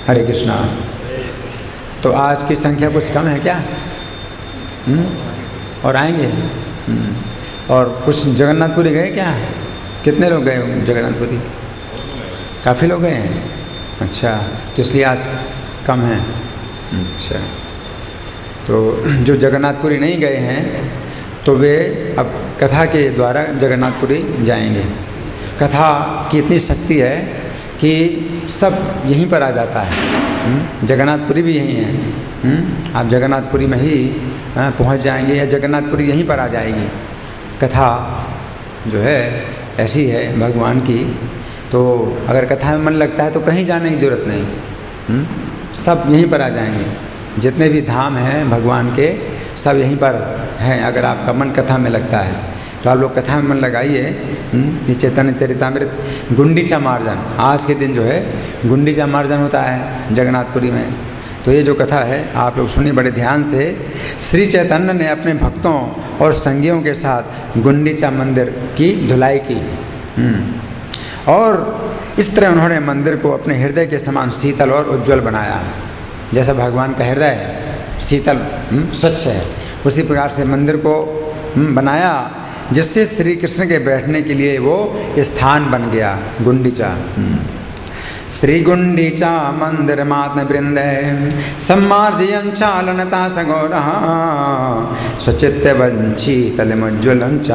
हरे कृष्णा। तो आज की संख्या कुछ कम है क्या? और आएंगे? और कुछ जगन्नाथपुरी गए क्या? कितने लोग गए जगन्नाथपुरी? काफ़ी लोग गए हैं। अच्छा, तो इसलिए आज कम है। अच्छा, तो जो जगन्नाथपुरी नहीं गए हैं तो वे अब कथा के द्वारा जगन्नाथपुरी जाएंगे। कथा की इतनी शक्ति है कि सब यहीं पर आ जाता है। जगन्नाथपुरी भी यहीं है। आप जगन्नाथपुरी में ही पहुंच जाएंगे या जगन्नाथपुरी यहीं पर आ जाएगी। कथा जो है ऐसी है भगवान की, तो अगर कथा में मन लगता है तो कहीं जाने की ज़रूरत नहीं। सब यहीं पर आ जाएंगे। जितने भी धाम हैं भगवान के सब यहीं पर हैं। अगर आपका मन कथा में लगता है तो आप लोग कथा में मन लगाइए। ये चैतन्य चरितामृत गुंडीचा मार्जन, आज के दिन जो है गुंडीचा मार्जन होता है जगन्नाथपुरी में। तो ये जो कथा है आप लोग सुनिए बड़े ध्यान से। श्री चैतन्य ने अपने भक्तों और संगियों के साथ गुंडीचा मंदिर की धुलाई की। और इस तरह उन्होंने मंदिर को अपने हृदय के समान शीतल और उज्जवल बनाया। जैसा भगवान का हृदय शीतल स्वच्छ है, उसी प्रकार से मंदिर को बनाया, जिससे श्री कृष्ण के बैठने के लिए वो स्थान बन गया गुंडीचा। श्री गुंडीचा मंदिर मात्म वृंद सम्मार्जयं चालनता सगौरः स्वचित्त वंशीतलमुज्ज्वलं च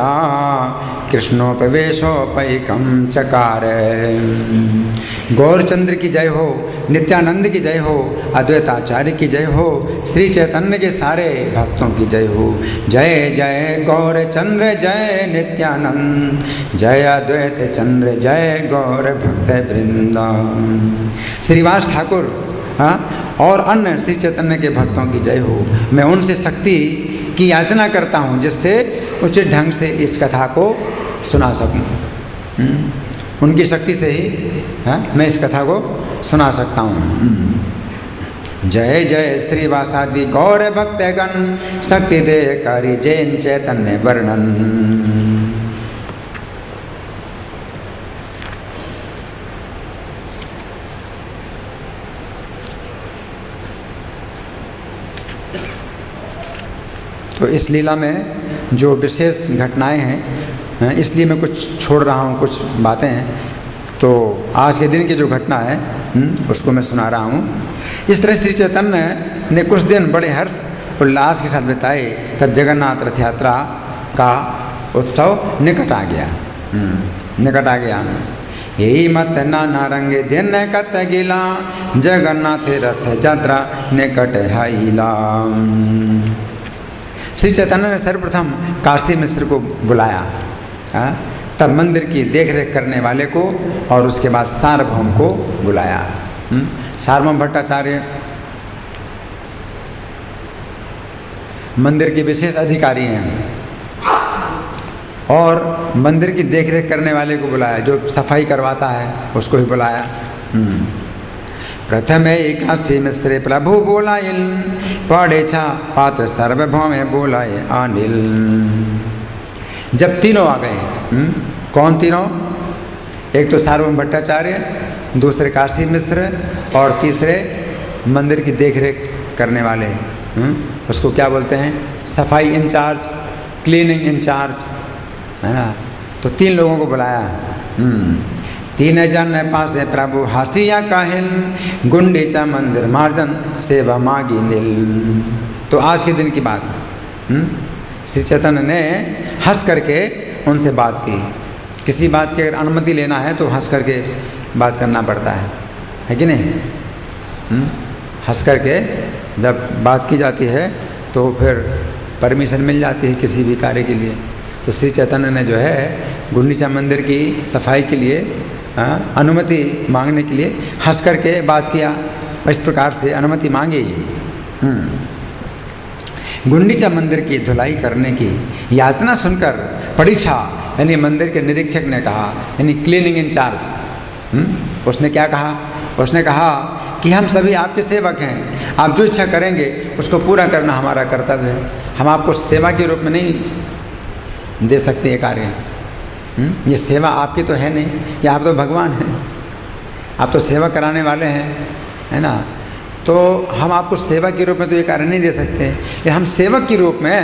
कृष्णोपवेशोपैकं चकार। गौरचंद्र की जय हो, नित्यानंद की जय हो, अद्वैताचार्य की जय हो, श्री चैतन्य के सारे भक्तों की जय हो। जय जय गौरचंद्र जय नित्यानंद, जय अद्वैत चंद्र जय गौर भक्त वृंदा। श्रीवास ठाकुर और अन्य श्री चैतन्य के भक्तों की जय हो। मैं उनसे शक्ति की याचना करता हूँ जिससे उचित ढंग से इस कथा को सुना सकूँ। उनकी शक्ति से ही मैं इस कथा को सुना सकता हूँ। जय जय श्रीवासादि गौर भक्तगण, शक्ति दे करि जैन चैतन्य वर्णन। तो इस लीला में जो विशेष घटनाएं हैं, इसलिए मैं कुछ छोड़ रहा हूँ, कुछ बातें हैं। तो आज के दिन की जो घटना है उसको मैं सुना रहा हूँ। इस तरह श्री चैतन्य ने कुछ दिन बड़े हर्ष उल्लास के साथ बिताए। तब जगन्नाथ रथ यात्रा का उत्सव निकट आ गया। यही मत नाना रंगे दिन कत गिला, जगन्नाथ रथ यात्रा निकट आइला। श्री चैतन्य ने सर्वप्रथम काशी मिश्र को बुलाया, तब मंदिर की देखरेख करने वाले को, और उसके बाद सार्वभौम को बुलाया। सार्वभौम भट्टाचार्य मंदिर के विशेष अधिकारी हैं, और मंदिर की देखरेख करने वाले को बुलाया, जो सफाई करवाता है उसको ही बुलाया। प्रथमे काशी मिश्रे प्रभु बोलाइल, पढ़े छा पात्र सार्वभौम बोलाए अनिल। जब तीनों आ गए, कौन तीनों? एक तो सार्वभौम भट्टाचार्य, दूसरे काशी मिश्र, और तीसरे मंदिर की देखरेख करने वाले, उसको क्या बोलते हैं? सफाई इंचार्ज, क्लीनिंग इंचार्ज, है ना। तो तीन लोगों को बुलाया। तीन जन पास प्रभु हासिया काहिल, गुंडीचा मंदिर मार्जन सेवा मागी नील। तो आज के दिन की बात, श्री चैतन्य ने हंस करके उनसे बात की। किसी बात की अगर अनुमति लेना है तो हंस करके बात करना पड़ता है कि नहीं? हंस करके जब बात की जाती है तो फिर परमिशन मिल जाती है किसी भी कार्य के लिए। तो श्री चैतन्य ने जो है गुंडीचा मंदिर की सफाई के लिए अनुमति मांगने के लिए हंस करके बात किया। इस प्रकार से अनुमति मांगी। गुंडीचा मंदिर की धुलाई करने की याचना सुनकर परीक्षा यानी मंदिर के निरीक्षक ने कहा, यानी क्लीनिंग इंचार्ज, उसने क्या कहा? उसने कहा कि हम सभी आपके सेवक हैं, आप जो इच्छा करेंगे उसको पूरा करना हमारा कर्तव्य है। हम आपको सेवा के रूप में नहीं दे सकते ये कार्य। ये सेवा आपकी तो है नहीं, ये आप तो भगवान हैं, आप तो सेवा कराने वाले हैं। है ना। तो हम आपको सेवा के रूप में तो ये कार्य नहीं दे सकते, लेकिन हम सेवक के रूप में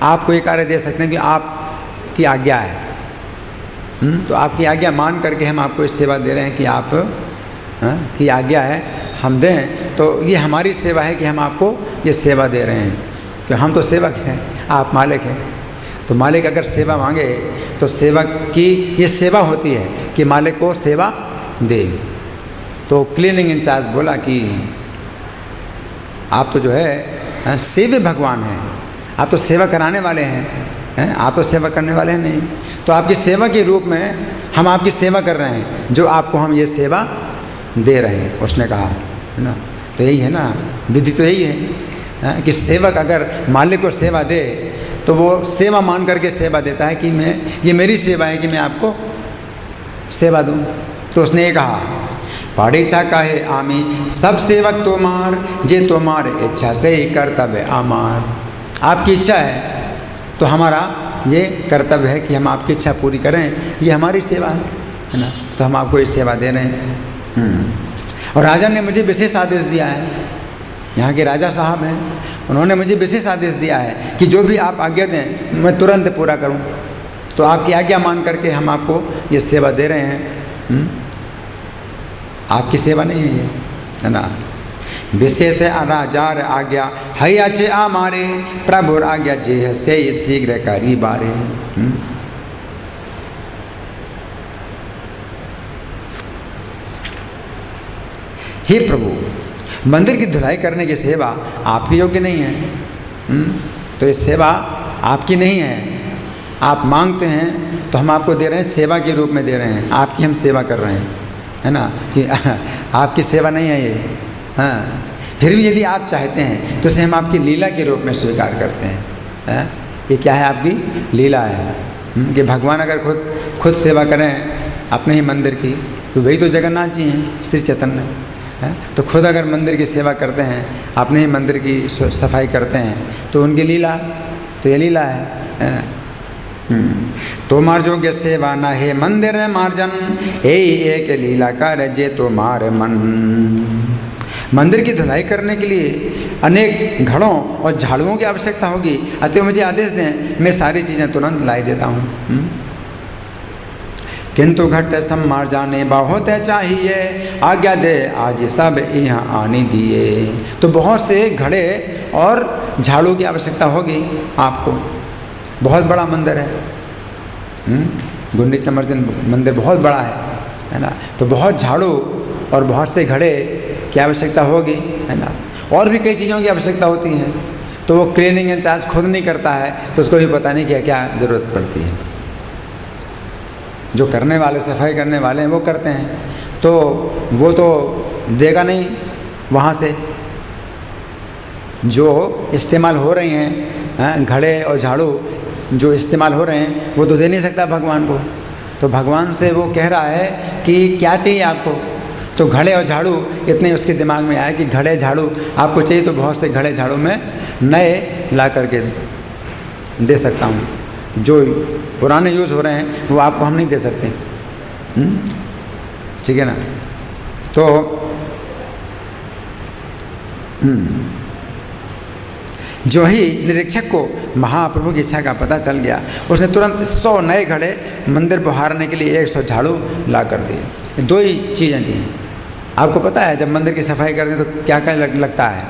आपको ये कार्य दे सकते हैं कि आपकी आज्ञा है। तो आपकी आज्ञा मान करके हम आपको ये सेवा दे रहे हैं कि आप की आज्ञा है हम दें, तो ये हमारी सेवा है कि हम आपको ये सेवा दे रहे हैं। कि हम तो सेवक हैं, आप मालिक हैं। तो मालिक अगर सेवा मांगे तो सेवक की ये सेवा होती है कि मालिक को सेवा दे। तो क्लीनिंग इंचार्ज बोला कि आप तो जो है सेवे भगवान हैं, आप तो सेवा कराने वाले हैं, आप तो सेवा करने वाले हैं नहीं। तो आपकी सेवा के रूप में हम आपकी सेवा कर रहे हैं, जो आपको हम ये सेवा दे रहे हैं, उसने कहा, है ना। तो यही है ना, विधि तो यही है कि सेवक अगर मालिक को सेवा दे तो वो सेवा मान करके सेवा देता है कि ये मेरी सेवा है कि मैं आपको सेवा दूं। तो उसने ये कहा, पाड़ीचा काहे आमी सब सेवक तोमार, जे तोमार इच्छा से ही कर्तव्य आमार। आपकी इच्छा है तो हमारा ये कर्तव्य है कि हम आपकी इच्छा पूरी करें, ये हमारी सेवा है ना। तो हम आपको ये सेवा दे रहे हैं। और राजा ने मुझे विशेष आदेश दिया है, यहाँ के राजा साहब हैं, उन्होंने मुझे विशेष आदेश दिया है कि जो भी आप आज्ञा दें मैं तुरंत पूरा करूं। तो आपकी आज्ञा मान करके हम आपको ये सेवा दे रहे हैं। आपकी सेवा नहीं है ये, है ना। विशेष राजार आज्ञा है अच्छे आ मारे, प्रभुर आज्ञा जे है से शीघ्र करी बारे। हे प्रभु, मंदिर की धुलाई करने की सेवा आपके योग्य नहीं है। तो ये सेवा आपकी नहीं है। आप मांगते हैं तो हम आपको दे रहे हैं, सेवा के रूप में दे रहे हैं, आपकी हम सेवा कर रहे हैं, है ना। कि आपकी सेवा नहीं है ये। हाँ, फिर भी यदि आप चाहते हैं तो इसे हम आपकी लीला के रूप में स्वीकार करते हैं। ये क्या है? आपकी लीला है कि भगवान अगर खुद सेवा करें अपने ही मंदिर की, तो वही तो जगन्नाथ जी हैं, श्री चैतन्य है। तो खुद अगर मंदिर की सेवा करते हैं, अपने ही मंदिर की सफाई करते हैं, तो उनकी लीला, तो ये लीला है ना। तो मार जोग्य सेवा न है मंदिर मार्जन, एक लीला कर जे तो मार मन। मंदिर की धुलाई करने के लिए अनेक घड़ों और झाड़ुओं की आवश्यकता होगी, अतः मुझे आदेश दें, मैं सारी चीज़ें तुरंत लाई देता हूँ। किंतु घट सम्मार जाने बहुत चाहिए, आज्ञा दे आज सब यहाँ आने दिए। तो बहुत से घड़े और झाड़ू की आवश्यकता होगी आपको। बहुत बड़ा मंदिर है, गुंडीचा मंदिर बहुत बड़ा है ना। तो बहुत झाड़ू और बहुत से घड़े की आवश्यकता होगी, है ना। और भी कई चीज़ों की आवश्यकता होती है। तो वो क्लीनिंग इंचार्ज खुद नहीं करता है, तो उसको भी पता नहीं क्या ज़रूरत पड़ती है। जो करने वाले, सफाई करने वाले हैं, वो करते हैं। तो वो तो देगा नहीं वहाँ से। जो इस्तेमाल हो रही हैं घड़े और झाड़ू जो इस्तेमाल हो रहे हैं, वो तो दे नहीं सकता भगवान को। तो भगवान से वो कह रहा है कि क्या चाहिए आपको। तो घड़े और झाड़ू इतने उसके दिमाग में आया कि घड़े झाड़ू आपको चाहिए, तो बहुत से घड़े झाड़ू में नए ला करके दे सकता हूँ। जो पुराने यूज़ हो रहे हैं वो आपको हम नहीं दे सकते, ठीक है ना। तो जो ही निरीक्षक को महाप्रभु की इच्छा का पता चल गया, उसने तुरंत 100 नए घड़े मंदिर बहारने के लिए 100 झाड़ू ला कर दिए। दो ही चीज़ें थी। आपको पता है जब मंदिर की सफाई करते हैं तो क्या क्या लगता है।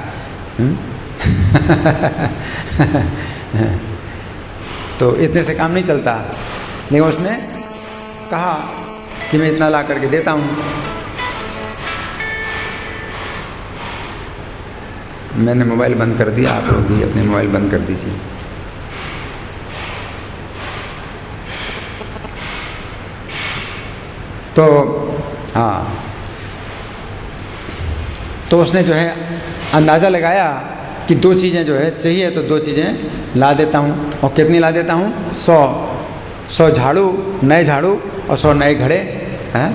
तो इतने से काम नहीं चलता, लेकिन उसने कहा कि मैं इतना ला करके देता हूँ। मैंने मोबाइल बंद कर दिया, आप लोग भी अपने मोबाइल बंद कर दीजिए। तो हाँ, तो उसने जो है अंदाज़ा लगाया कि 2 चीज़ें जो है चाहिए, तो 2 चीज़ें ला देता हूँ। और कितनी ला देता हूँ? 100 झाड़ू, नए झाड़ू और 100 नए घड़े हैं।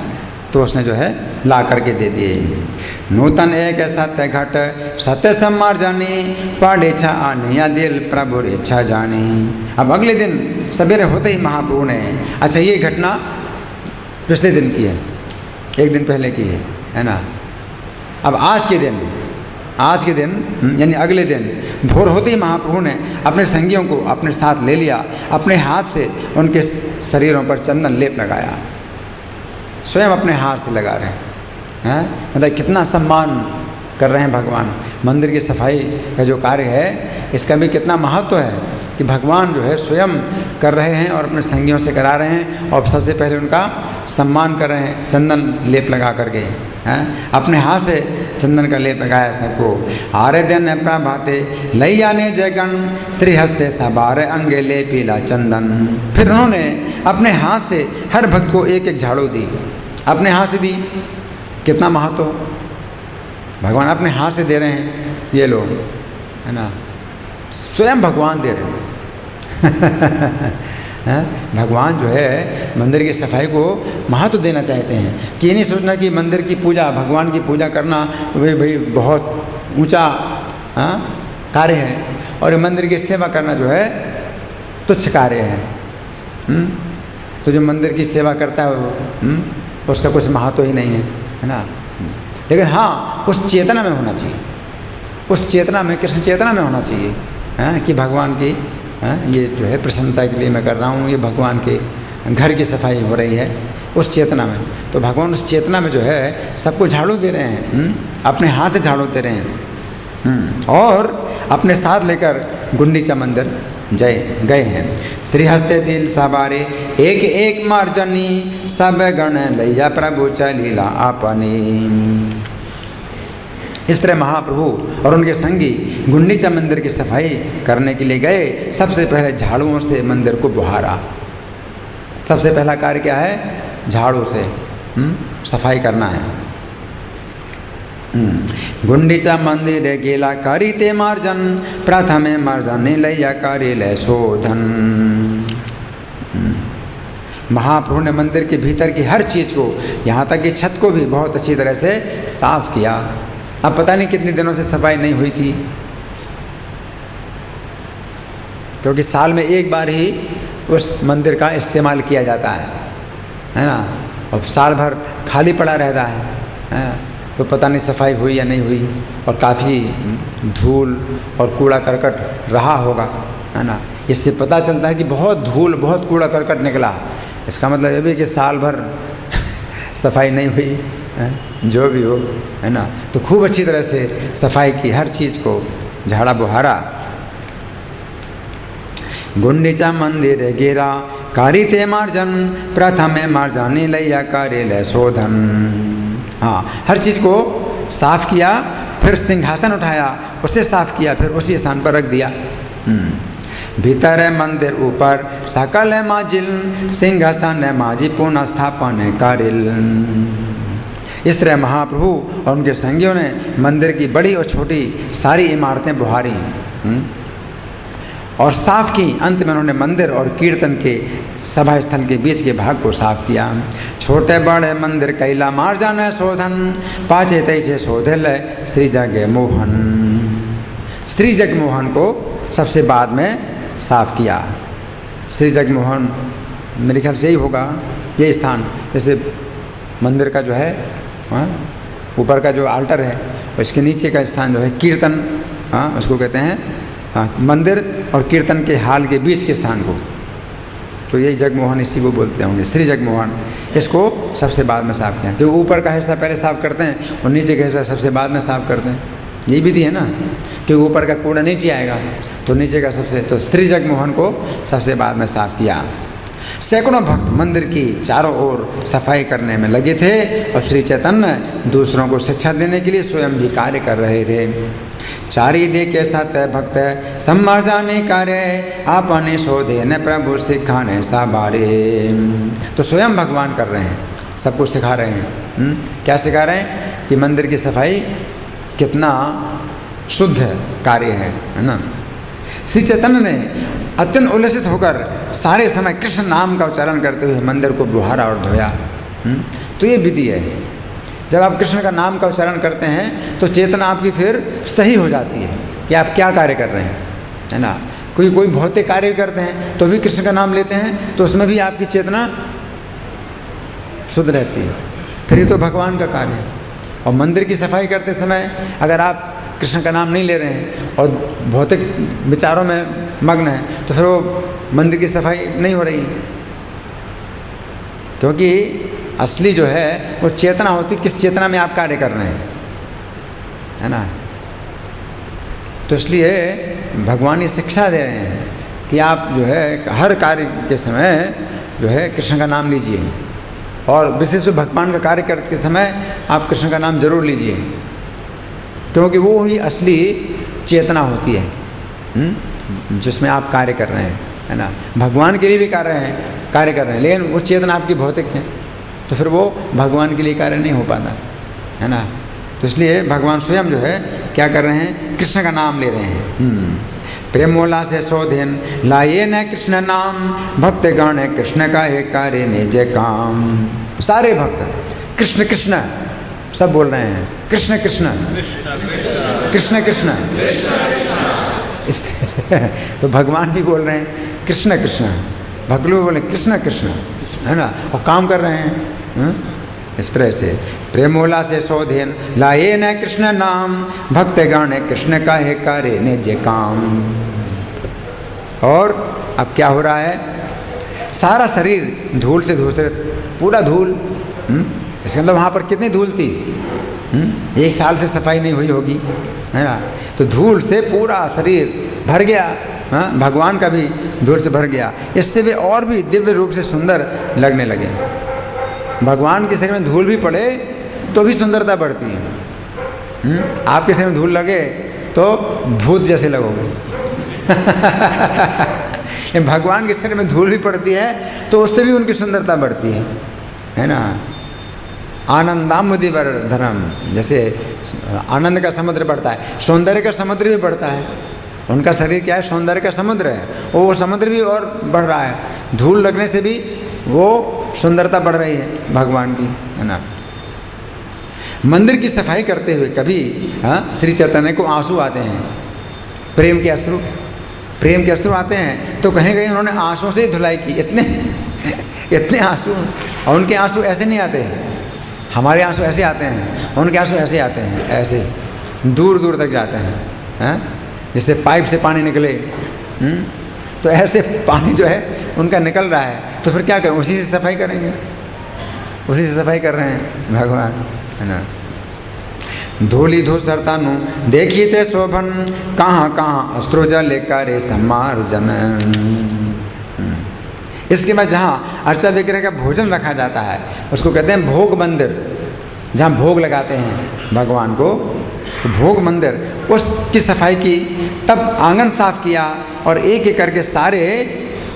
तो उसने जो है ला करके दे दिए। नूतन एक सत्य घट सत्य सम्मार जानी, पढ़ इच्छा आनी या दिल प्रभु इच्छा जानी। अब अगले दिन सवेरे होते ही महाप्रभु ने, अच्छा ये घटना पिछले दिन की है, एक दिन पहले की है ना। अब आज के दिन यानी अगले दिन भोर होते ही महाप्रभु ने अपने संगियों को अपने साथ ले लिया, अपने हाथ से उनके शरीरों पर चंदन लेप लगाया, स्वयं अपने हाथ से लगा रहे हैं। मतलब कितना सम्मान कर रहे हैं भगवान। मंदिर की सफाई का जो कार्य है इसका भी कितना महत्व है कि भगवान जो है स्वयं कर रहे हैं और अपने संगियों से करा रहे हैं, और सबसे पहले उनका सम्मान कर रहे हैं चंदन लेप लगा करके, हैं अपने हाथ से चंदन का लेप लगाया सबको। आरे दिन प्रभाते लैया ने जगन श्री हस्ते सबारे अंगे ले पीला चंदन। फिर उन्होंने अपने हाथ से हर भक्त को एक एक झाड़ू दी, अपने हाथ से दी। कितना महत्व, भगवान अपने हाथ से दे रहे हैं, ये लोग है ना, स्वयं भगवान दे रहे हैं। भगवान जो है मंदिर की सफाई को महत्व देना चाहते हैं कि ये नहीं सोचना कि मंदिर की पूजा, भगवान की पूजा करना भाई बहुत ऊंचा कार्य है, और मंदिर की सेवा करना जो है तुच्छ कार्य है। तो जो मंदिर की सेवा करता है उसका कुछ महत्व ही नहीं है ना। लेकिन हाँ, उस चेतना में होना चाहिए, उस चेतना में, कृष्ण चेतना में होना चाहिए कि भगवान की ये जो है प्रसन्नता के लिए मैं कर रहा हूँ, ये भगवान के घर की सफाई हो रही है, उस चेतना में। तो भगवान उस चेतना में जो है सबको झाड़ू दे रहे हैं, अपने हाथ से झाड़ू दे रहे हैं, और अपने साथ लेकर गुंडीचा मंदिर गए हैं। श्री हस्ते दिल सवारे एक एक मार्जनी, सब गण लैया प्रभु चलीला अपनी। इस तरह महाप्रभु और उनके संगी गुंडीचा मंदिर की सफाई करने के लिए गए। सबसे पहले झाड़ुओं से मंदिर को बुहारा। सबसे पहला कार्य क्या है? झाड़ू से सफाई करना है। गुंडीचा मंदिर गेला करी ते मार्जन, प्रथमे मार्जन लैया करी ले शोधन। महाप्रभु ने मंदिर के भीतर की हर चीज़ को, यहाँ तक कि छत को भी बहुत अच्छी तरह से साफ किया। अब पता नहीं कितने दिनों से सफाई नहीं हुई थी, क्योंकि साल में एक बार ही उस मंदिर का इस्तेमाल किया जाता है ना, और साल भर खाली पड़ा रहता है ना, तो पता नहीं सफाई हुई या नहीं हुई, और काफ़ी धूल और कूड़ा करकट रहा होगा, है ना। इससे पता चलता है कि बहुत धूल, बहुत कूड़ा करकट निकला। इसका मतलब ये भी कि साल भर सफाई नहीं हुई है, जो भी हो, है ना। तो खूब अच्छी तरह से सफाई की, हर चीज़ को झाड़ा बुहारा। गुंडीचा मंदिर गेरा कारी ते मार्जन, प्रथमे मार्जनी लैया करे ले शोधन। हाँ, हर चीज़ को साफ किया, फिर सिंहासन उठाया, उसे साफ किया, फिर उसी स्थान पर रख दिया। भीतर मंदिर ऊपर सकल माजिल, सिंहासन माजी पुनः स्थापन कारिल। इस तरह महाप्रभु और उनके संगियों ने मंदिर की बड़ी और छोटी सारी इमारतें बुहारी और साफ की। अंत में उन्होंने मंदिर और कीर्तन के सभा स्थल के बीच के भाग को साफ किया। छोटे बड़े मंदिर कैला मार्जन शोधन, पाचे तैचे शोधल श्री जग मोहन। श्री जग मोहन को सबसे बाद में साफ किया। श्री जग मोहन मेरे ख्याल से यही होगा, ये स्थान, जैसे मंदिर का जो है ऊपर का जो आल्टर है, उसके नीचे का स्थान जो है कीर्तन, उसको कहते हैं मंदिर और कीर्तन के हाल के बीच के स्थान को, तो यही जगमोहन, इसी को बोलते होंगे, श्री जगमोहन। इसको सबसे बाद में साफ किया, क्योंकि ऊपर का हिस्सा पहले साफ करते हैं और नीचे का हिस्सा सबसे बाद में साफ करते हैं। यही विधि है ना, क्योंकि ऊपर का कूड़ा नीचे आएगा तो नीचे का सबसे, तो श्री जगमोहन को सबसे बाद में साफ किया। सैकड़ों भक्त मंदिर की चारों ओर सफाई करने में लगे थे और श्री चैतन्य दूसरों को शिक्षा देने के लिए स्वयं भी कार्य कर रहे थे। चारी दे के सत भक्त सम्मार्जने कार्य, आपने शोधे न प्रभु सिखाने साबारे। तो स्वयं भगवान कर रहे हैं, सबको सिखा रहे हैं। क्या सिखा रहे हैं? कि मंदिर की सफाई कितना शुद्ध कार्य है ना। श्री चैतन्य ने अत्यंत उल्लसित होकर सारे समय कृष्ण नाम का उच्चारण करते हुए मंदिर को बुहारा और धोया। तो ये विधि है, जब आप कृष्ण का नाम का उच्चारण करते हैं तो चेतना आपकी फिर सही हो जाती है कि आप क्या कार्य कर रहे हैं, है ना। कोई भौतिक कार्य करते हैं तो भी कृष्ण का नाम लेते हैं, तो उसमें भी आपकी चेतना शुद्ध रहती है। फिर ये तो भगवान का कार्य है। और मंदिर की सफाई करते समय अगर आप कृष्ण का नाम नहीं ले रहे हैं और भौतिक विचारों में मग्न हैं तो फिर वो मंदिर की सफाई नहीं हो रही, क्योंकि असली जो है वो चेतना होती, किस चेतना में आप कार्य कर रहे हैं, है ना। तो इसलिए भगवान ये शिक्षा दे रहे हैं कि आप जो है हर कार्य के समय जो है कृष्ण का नाम लीजिए, और विशेष रूप भगवान का कार्य करते समय आप कृष्ण का नाम जरूर लीजिए, क्योंकि वो ही असली चेतना होती है जिसमें आप कार्य कर रहे हैं, है ना। भगवान के लिए भी कार्य कर रहे हैं, लेकिन वो चेतना आपकी भौतिक है तो फिर वो भगवान के लिए कार्य नहीं हो पाता, है ना। तो इसलिए भगवान स्वयं जो है क्या कर रहे हैं, कृष्ण का नाम ले रहे हैं। प्रेमोला से शोधेन लाए न कृष्ण नाम, भक्त गण है कृष्ण का है कार्य ने जय काम। सारे भक्त कृष्ण कृष्ण सब बोल रहे हैं, कृष्ण कृष्ण कृष्ण कृष्ण। तो भगवान भी बोल रहे हैं कृष्ण कृष्ण, भक्त लोग बोले कृष्ण कृष्ण, है ना, और काम कर रहे हैं इस तरह से। प्रेमोला से शोधेन लाए न कृष्ण नाम, भक्त गण कृष्ण का है कार्य ने जय काम। और अब क्या हो रहा है, सारा शरीर धूल से धूसरित, पूरा धूल। इसके मतलब वहाँ पर कितनी धूल थी, 1 साल से सफाई नहीं हुई होगी, है ना। तो धूल से पूरा शरीर भर गया, हाँ, भगवान का भी धूल से भर गया। इससे वे और भी दिव्य रूप से सुंदर लगने लगे। भगवान के शरीर में धूल भी पड़े तो भी सुंदरता बढ़ती है। आपके शरीर में धूल लगे तो भूत जैसे लगोगे। भगवान के शरीर में धूल भी पड़ती है तो उससे भी उनकी सुंदरता बढ़ती है ना। आनंदामुदिवर धर्म, जैसे आनंद का समुद्र बढ़ता है, सौंदर्य का समुद्र भी बढ़ता है। उनका शरीर क्या है, सौंदर्य का समुद्र है, वो समुद्र भी और बढ़ रहा है। धूल लगने से भी वो सुंदरता बढ़ रही है भगवान की, है ना। मंदिर की सफाई करते हुए कभी श्री चैतन्य को आंसू आते हैं, प्रेम के अश्रु आते हैं। तो कहीं कहीं उन्होंने आंसुओं से ही धुलाई की, इतने आंसू। और उनके आंसू ऐसे नहीं आते हैं, हमारे आंसू ऐसे आते हैं, उनके आंसू ऐसे आते हैं, ऐसे दूर दूर तक जाते हैं, जैसे पाइप से पानी निकले। तो ऐसे पानी जो है उनका निकल रहा है, तो फिर क्या करें, उसी से सफाई करेंगे, उसी से सफाई कर रहे हैं भगवान, है ना। धूली धूसरतानु देखी ते शोभन, कहाँ कहाँ अस्त्रो जले करे समार्जन। इसके बाद जहाँ अर्चा विग्रह का भोजन रखा जाता है उसको कहते हैं भोग मंदिर, जहाँ भोग लगाते हैं भगवान को, तो भोग मंदिर, उसकी सफाई की। तब आंगन साफ किया और एक एक करके सारे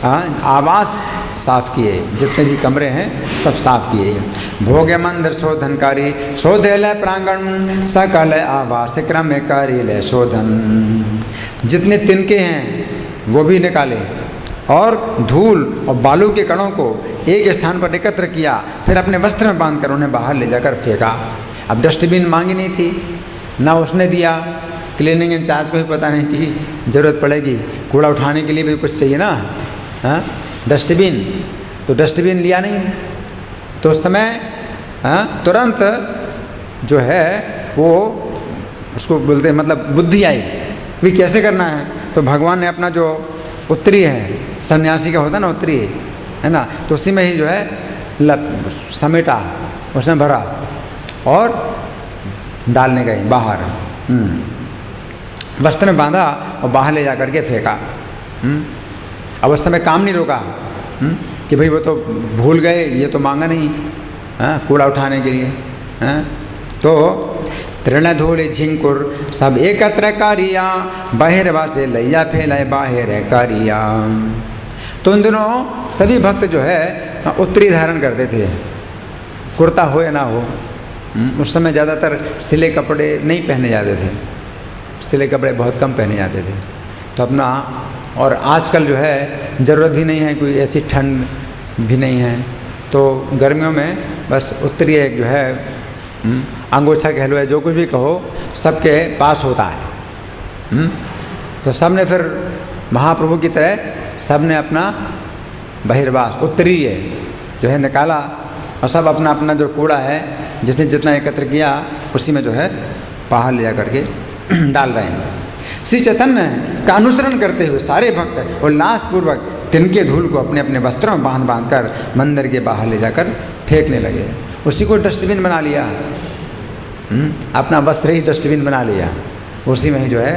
आवास साफ किए, जितने भी कमरे हैं सब साफ किए। भोग मंदिर शोधनकारी शोधेल प्रांगण, सकल आवास क्रमकारी ले शोधन। जितने तिनके हैं वो भी निकाले और धूल और बालू के कणों को एक स्थान पर एकत्र किया, फिर अपने वस्त्र में बांधकर उन्हें बाहर ले जाकर फेंका। अब डस्टबिन मांगी नहीं थी, ना उसने दिया, क्लीनिंग इंचार्ज को भी पता नहीं कि ज़रूरत पड़ेगी, कूड़ा उठाने के लिए भी कुछ चाहिए ना, हाँ, डस्टबिन। तो डस्टबिन लिया नहीं, तो उस समय तुरंत जो है वो उसको बोलते हैं, मतलब बुद्धि आई भी कैसे करना है। तो भगवान ने अपना जो उत्तरी है, सन्यासी का होता है ना उत्तरी, है ना, तो उसी में ही जो है समेटा, उसमें भरा और डालने गए बाहर, वस्त्र में बांधा और बाहर ले जा करके फेंका। अब उस समय काम नहीं रोका कि भाई वो तो भूल गए, ये तो मांगा नहीं कूड़ा उठाने के लिए। तो तृण धूल झिंकुर सब एकत्र कारिया, बहिर्वा से लैया फैलाए बाहिर कारिया। तो उन दिनों सभी भक्त जो है उत्तरी धारण करते थे, कुर्ता हो या ना हो। उस समय ज़्यादातर सिले कपड़े नहीं पहने जाते थे, सिले कपड़े बहुत कम पहने जाते थे। तो अपना, और आजकल जो है ज़रूरत भी नहीं है, कोई ऐसी ठंड भी नहीं है, तो गर्मियों में बस उत्तरी एक जो है अंगोछा कह लो, जो कुछ भी कहो, सबके पास होता है। तो सब ने फिर महाप्रभु की तरह सब ने अपना बहिर्वास उत्तरीय जो है निकाला और सब अपना अपना जो कूड़ा है जिसने जितना एकत्र किया उसी में जो है बाहर ले जा करके डाल रहे हैं। श्री चैतन्य का अनुसरण करते हुए सारे भक्त उल्लासपूर्वक तिनके धूल को अपने अपने वस्त्रों में बांध कर मंदिर के बाहर ले जाकर फेंकने लगे। उसी को डस्टबिन बना लिया, अपना वस्त्र ही डस्टबिन बना लिया, उसी में ही जो है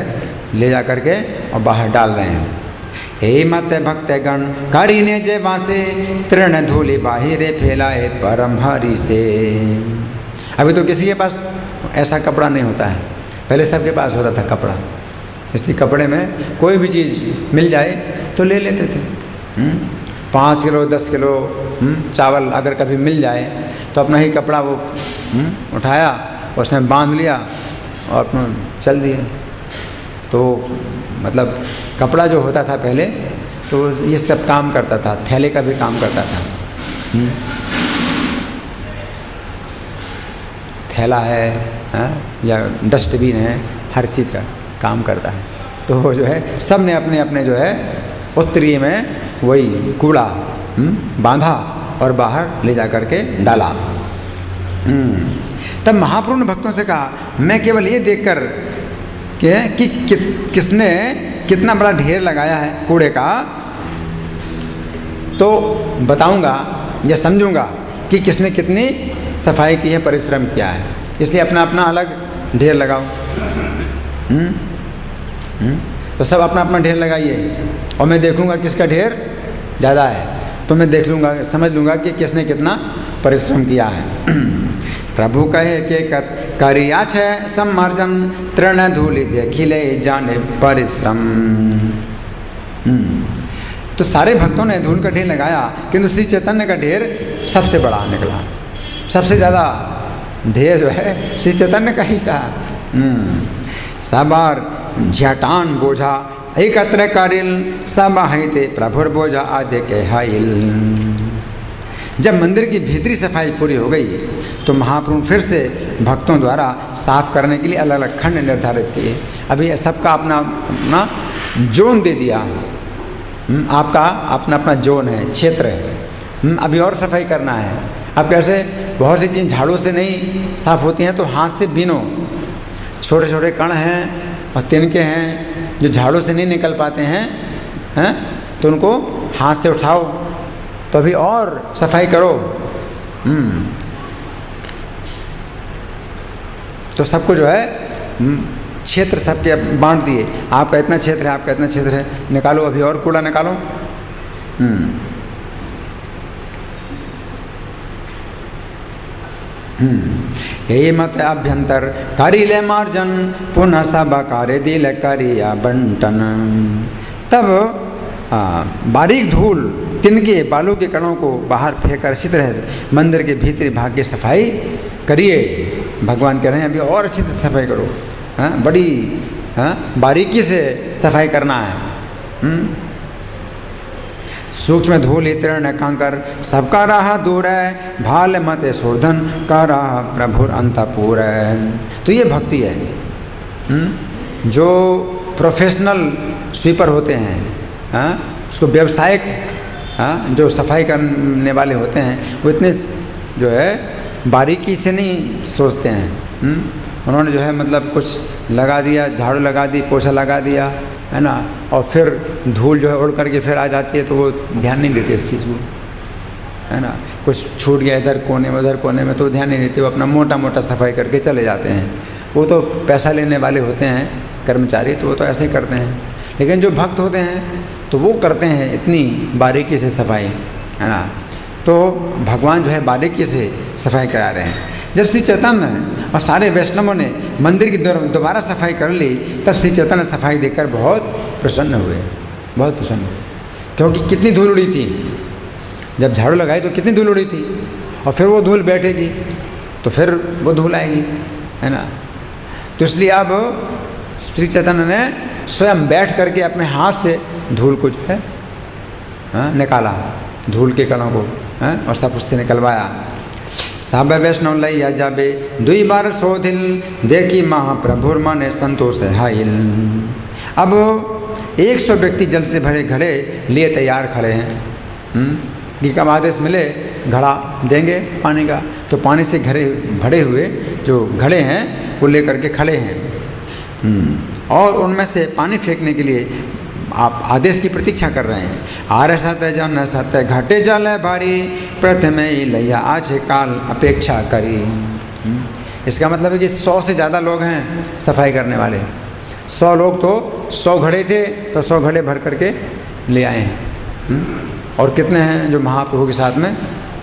ले जा करके और बाहर डाल रहे हैं। हे मत भक्त गण करीने जे वासे तृण धूलि बाहिरे फैलाए परम भारी से। अभी तो किसी के पास ऐसा कपड़ा नहीं होता है, पहले सबके पास होता था कपड़ा, इसलिए कपड़े में कोई भी चीज़ मिल जाए तो ले लेते थे। 5 किलो 10 किलो चावल अगर कभी मिल जाए तो अपना ही कपड़ा वो उठाया, उसमें बांध लिया और अपना चल दिए। तो मतलब कपड़ा जो होता था पहले तो ये सब काम करता था, थैले का भी काम करता था। थैला है या डस्टबिन है, हर चीज़ का काम करता है। तो वो जो है सब ने अपने अपने जो है उत्तरीय में वही कूड़ा बांधा और बाहर ले जा कर के डाला। तब महाप्रभु ने भक्तों से कहा, मैं केवल ये देखकर कि किसने कितना बड़ा ढेर लगाया है कूड़े का तो बताऊंगा या समझूंगा कि किसने कितनी सफाई की है, परिश्रम किया है। इसलिए अपना अपना अलग ढेर लगाओ। तो सब अपना अपना ढेर लगाइए और मैं देखूंगा किसका ढेर ज़्यादा है, तो मैं देख लूँगा, समझ लूँगा कि किसने कितना परिश्रम किया है। प्रभु कहे के करिया छे सम्मार्जन तृण धूलि देखिले जाने परिश्रम। तो सारे भक्तों ने धूल का ढेर लगाया, किंतु श्री चैतन्य का ढेर सबसे बड़ा निकला। सबसे ज़्यादा ढेर जो है श्री चैतन्य का ही था। सबार झटान बोझा एकत्र करिल सब हिते प्रभुर बोझा आदि के हाइल। जब मंदिर की भीतरी सफाई पूरी हो गई तो महाप्रभु फिर से भक्तों द्वारा साफ करने के लिए अलग अलग खंड निर्धारित किए। अभी सबका अपना अपना जोन दे दिया, आपका अपना अपना जोन है, क्षेत्र है। अभी और सफाई करना है। अब कैसे, बहुत सी चीज़ झाड़ू से नहीं साफ होती हैं तो हाथ से बीनो। छोटे छोटे कण हैं और तिनके हैं जो झाड़ू से नहीं निकल पाते हैं तो उनको हाथ से उठाओ तो अभी और सफाई करो। तो सबको जो है क्षेत्र सबके बांट दिए, आपका इतना क्षेत्र है, आपका इतना क्षेत्र है, निकालो अभी और कूड़ा निकालो। हे मत अभ्यंतर करिले मार्जन पुनः सब कार्य दिल करिया बंटन। तब बारीक धूल तिनके बालू के कणों को बाहर फेंककर इसी तरह मंदिर के भीतरी भाग की सफाई करिए। भगवान कह रहे हैं अभी और अच्छी तरह सफाई करो, बड़ी बारीकी से सफाई करना है। सूक्ष्म धूल तृण कंकर सबका राह दूर है, भाल मत शोधन का राह प्रभुर अंतपुर है। तो ये भक्ति है। जो प्रोफेशनल स्वीपर होते हैं, उसको व्यावसायिक जो सफाई करने वाले होते हैं वो इतने जो है बारीकी से नहीं सोचते हैं। उन्होंने जो है मतलब कुछ लगा दिया, झाड़ू लगा दी, पोछा लगा दिया, है ना, और फिर धूल जो है उड़ करके फिर आ जाती है तो वो ध्यान नहीं देते इस चीज़ को, है ना। कुछ छूट गया इधर कोने में उधर कोने में तो ध्यान नहीं देते, वो अपना मोटा मोटा सफाई करके चले जाते हैं। वो तो पैसा लेने वाले होते हैं कर्मचारी, तो वो तो ऐसे ही करते हैं। लेकिन जो भक्त होते हैं तो वो करते हैं इतनी बारीकी से सफाई, है ना। तो भगवान जो है बारीकी से सफाई करा रहे हैं। जब श्री चैतन्य और सारे वैष्णवों ने मंदिर की दोबारा सफाई कर ली तब श्री चैतन्य सफाई देखकर बहुत प्रसन्न हुए, बहुत प्रसन्न हुए। क्योंकि कितनी धूल उड़ी थी, जब झाड़ू लगाई तो कितनी धूल उड़ी थी, और फिर वो धूल बैठेगी तो फिर वो धूल आएगी, है ना। तो इसलिए अब श्री चैतन्य ने स्वयं बैठ करके अपने हाथ से धूल को जो है निकाला, धूल के कणों को, और सब उससे निकलवाया। सब वैष्णव लैया जाबे 2 बार शोधिल देखी महाप्रभुर माने संतोष हाइल। अब 100 व्यक्ति जल से भरे घड़े लिए तैयार खड़े हैं। कि कब आदेश मिले घड़ा देंगे पानी का, तो पानी से भरे हुए जो घड़े हैं वो लेकर के खड़े हैं और उनमें से पानी फेंकने के लिए आप आदेश की प्रतीक्षा कर रहे हैं। आर सत्य जन सत्य घटे जल भारी प्रथमे लैया आछे काल अपेक्षा करी। इसका मतलब है कि 100 से ज़्यादा लोग हैं सफाई करने वाले। 100 लोग तो 100 घड़े थे तो 100 घड़े भर करके ले आए हैं। और कितने हैं जो महाप्रभु के साथ में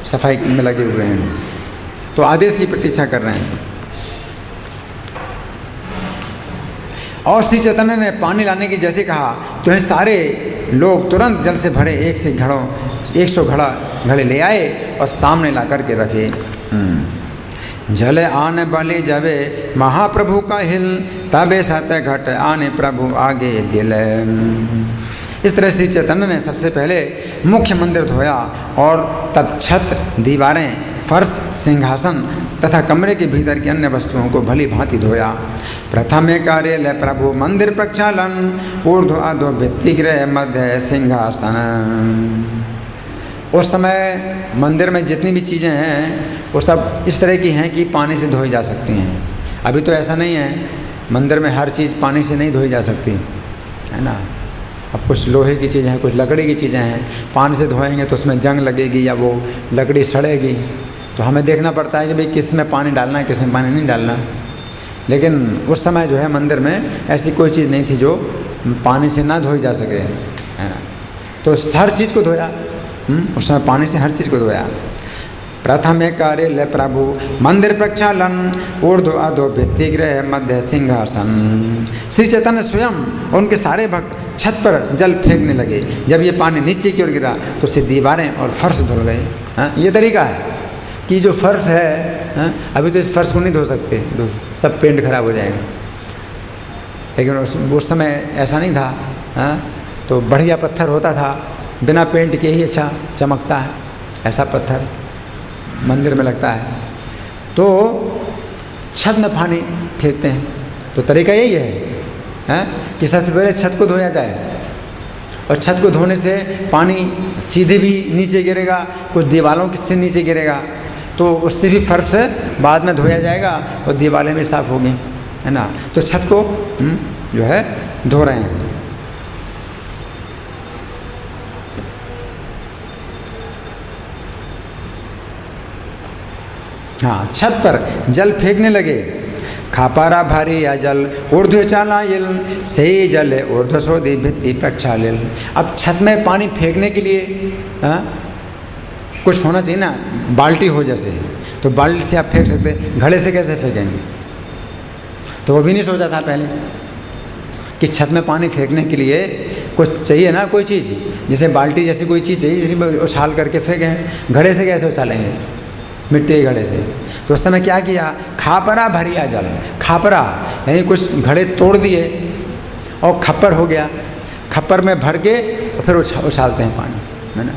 सफाई में लगे हुए हैं, तो आदेश की प्रतीक्षा कर रहे हैं। और श्री चैतन्य ने पानी लाने की जैसे कहा तो ये सारे लोग तुरंत जल से भरे 100 घड़े ले आए और सामने ला कर के रखे। जल आने बलि जबे महाप्रभु का हिल तबे सत्य घट आने प्रभु आगे दिल। इस तरह श्री चैतन्य ने सबसे पहले मुख्य मंदिर धोया और तब छत, दीवारें, फर्श, सिंहासन तथा कमरे के भीतर की अन्य वस्तुओं को भली भांति धोया। प्रथम कार्य ले प्रभु मंदिर प्रक्षालन ऊर्ध्व अधो भित्तिगृह मध्य सिंहासन। उस समय मंदिर में जितनी भी चीज़ें हैं वो सब इस तरह की हैं कि पानी से धोई जा सकती हैं। अभी तो ऐसा नहीं है, मंदिर में हर चीज़ पानी से नहीं धोई जा सकती है ना। अब कुछ लोहे की चीज़ें हैं, कुछ लकड़ी की चीज़ें हैं, पानी से धोएंगे तो उसमें जंग लगेगी या वो लकड़ी सड़ेगी, तो हमें देखना पड़ता है कि भाई किस में पानी डालना है, किस में पानी नहीं डालना। लेकिन उस समय जो है मंदिर में ऐसी कोई चीज़ नहीं थी जो पानी से ना धोई जा सके, है ना। तो हर चीज़ को धोया, उस समय पानी से हर चीज़ को धोया। प्रथम कार्य ले प्रभु मंदिर प्रक्षालन ऊर्ध्व अधो भित्तिगृह मध्य सिंहासन। श्री चैतन्य स्वयं उनके सारे भक्त छत पर जल फेंकने लगे। जब ये पानी नीचे की ओर गिरा तो उससे दीवारें और फर्श धुल गए। ये तरीका है कि जो फर्श है, अभी तो इस फर्श को नहीं धो सकते, सब पेंट खराब हो जाएगा, लेकिन उस समय ऐसा नहीं था। तो बढ़िया पत्थर होता था, बिना पेंट के ही अच्छा चमकता है, ऐसा पत्थर मंदिर में लगता है। तो छत में पानी फेंकते हैं, तो तरीका यही है कि सबसे पहले छत को धोया जाए, और छत को धोने से पानी सीधे भी नीचे गिरेगा, कुछ दीवारों से नीचे गिरेगा, तो उससे भी फर्श बाद में धोया जाएगा और दीवारें भी साफ होगी, है ना। तो छत को जो है धो रहे हैं। हाँ, छत पर जल फेंकने लगे। खापारा भारी या जल ऊर्ध्व चालायल से जल ऊर्ध्व सोदी भित्ति प्रक्षालिल। अब छत में पानी फेंकने के लिए कुछ होना चाहिए ना, बाल्टी हो जैसे, तो बाल्टी से आप फेंक सकते, घड़े से कैसे फेंकेंगे। तो वो भी नहीं सोचा था पहले कि छत में पानी फेंकने के लिए कुछ चाहिए ना, कोई चीज़, जैसे बाल्टी जैसी कोई चीज़ चाहिए जिसे उछाल करके फेंकें। घड़े से कैसे उछालेंगे, मिट्टी के घड़े से। तो उस समय क्या किया, खापरा भरिया जल, खापरा यानी कुछ घड़े तोड़ दिए और खप्पर हो गया, खप्पर में भर के फिर उछालते हैं पानी, है ना।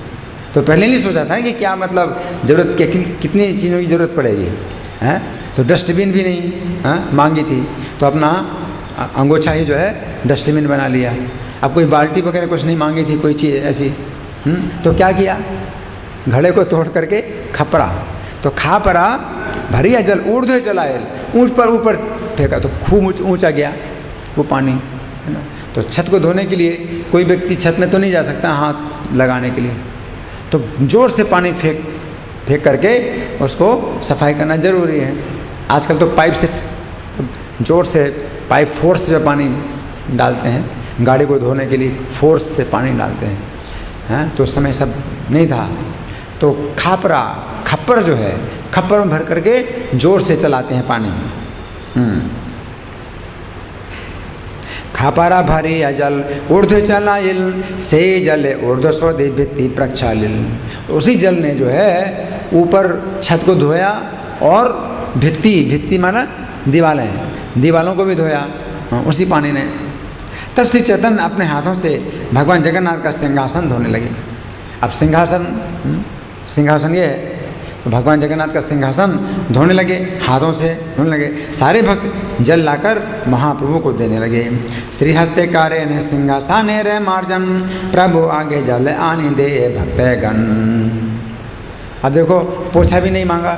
तो पहले नहीं सोचा था कि क्या मतलब ज़रूरत के कितनी चीज़ों की ज़रूरत पड़ेगी, हैं। तो डस्टबिन भी नहीं मांगी थी, तो अपना अंगोछा ही जो है डस्टबिन बना लिया। अब कोई बाल्टी वगैरह कुछ नहीं मांगी थी, कोई चीज़ ऐसी, तो क्या किया, घड़े को तोड़ करके खपरा, तो खापरा भरिया जल ऊर्ध्व चलायल, ऊपर फेंका तो खूब ऊंचा गया वो पानी, है ना। तो छत को धोने के लिए कोई व्यक्ति छत में तो नहीं जा सकता हाथ लगाने के लिए, तो जोर से पानी फेंक करके उसको सफाई करना ज़रूरी है। आजकल तो पाइप से जोर से पाइप फोर्स से पानी डालते हैं, गाड़ी को धोने के लिए फोर्स से पानी डालते हैं, तो उस समय सब नहीं था। तो खप्पर जो है, खप्पर में भर करके जोर से चलाते हैं पानी। खापारा भारी अजल ऊर्ध्व चलाइल से जल ऊर्ध्व स्वदे भित्ति प्रक्षालिल। उसी जल ने जो है ऊपर छत को धोया और भित्ति माना दीवालों को भी धोया उसी पानी ने। तब श्री चैतन्य अपने हाथों से भगवान जगन्नाथ का सिंहासन धोने लगे। अब सिंहासन ये है, तो भगवान जगन्नाथ का सिंहासन धोने लगे, हाथों से धोने लगे। सारे भक्त जल लाकर महाप्रभु को देने लगे। श्री हस्ते कार्य ने सिंहासने रे मार्जन प्रभु आगे जल आने दे भक्त गण। अब देखो पोछा भी नहीं मांगा,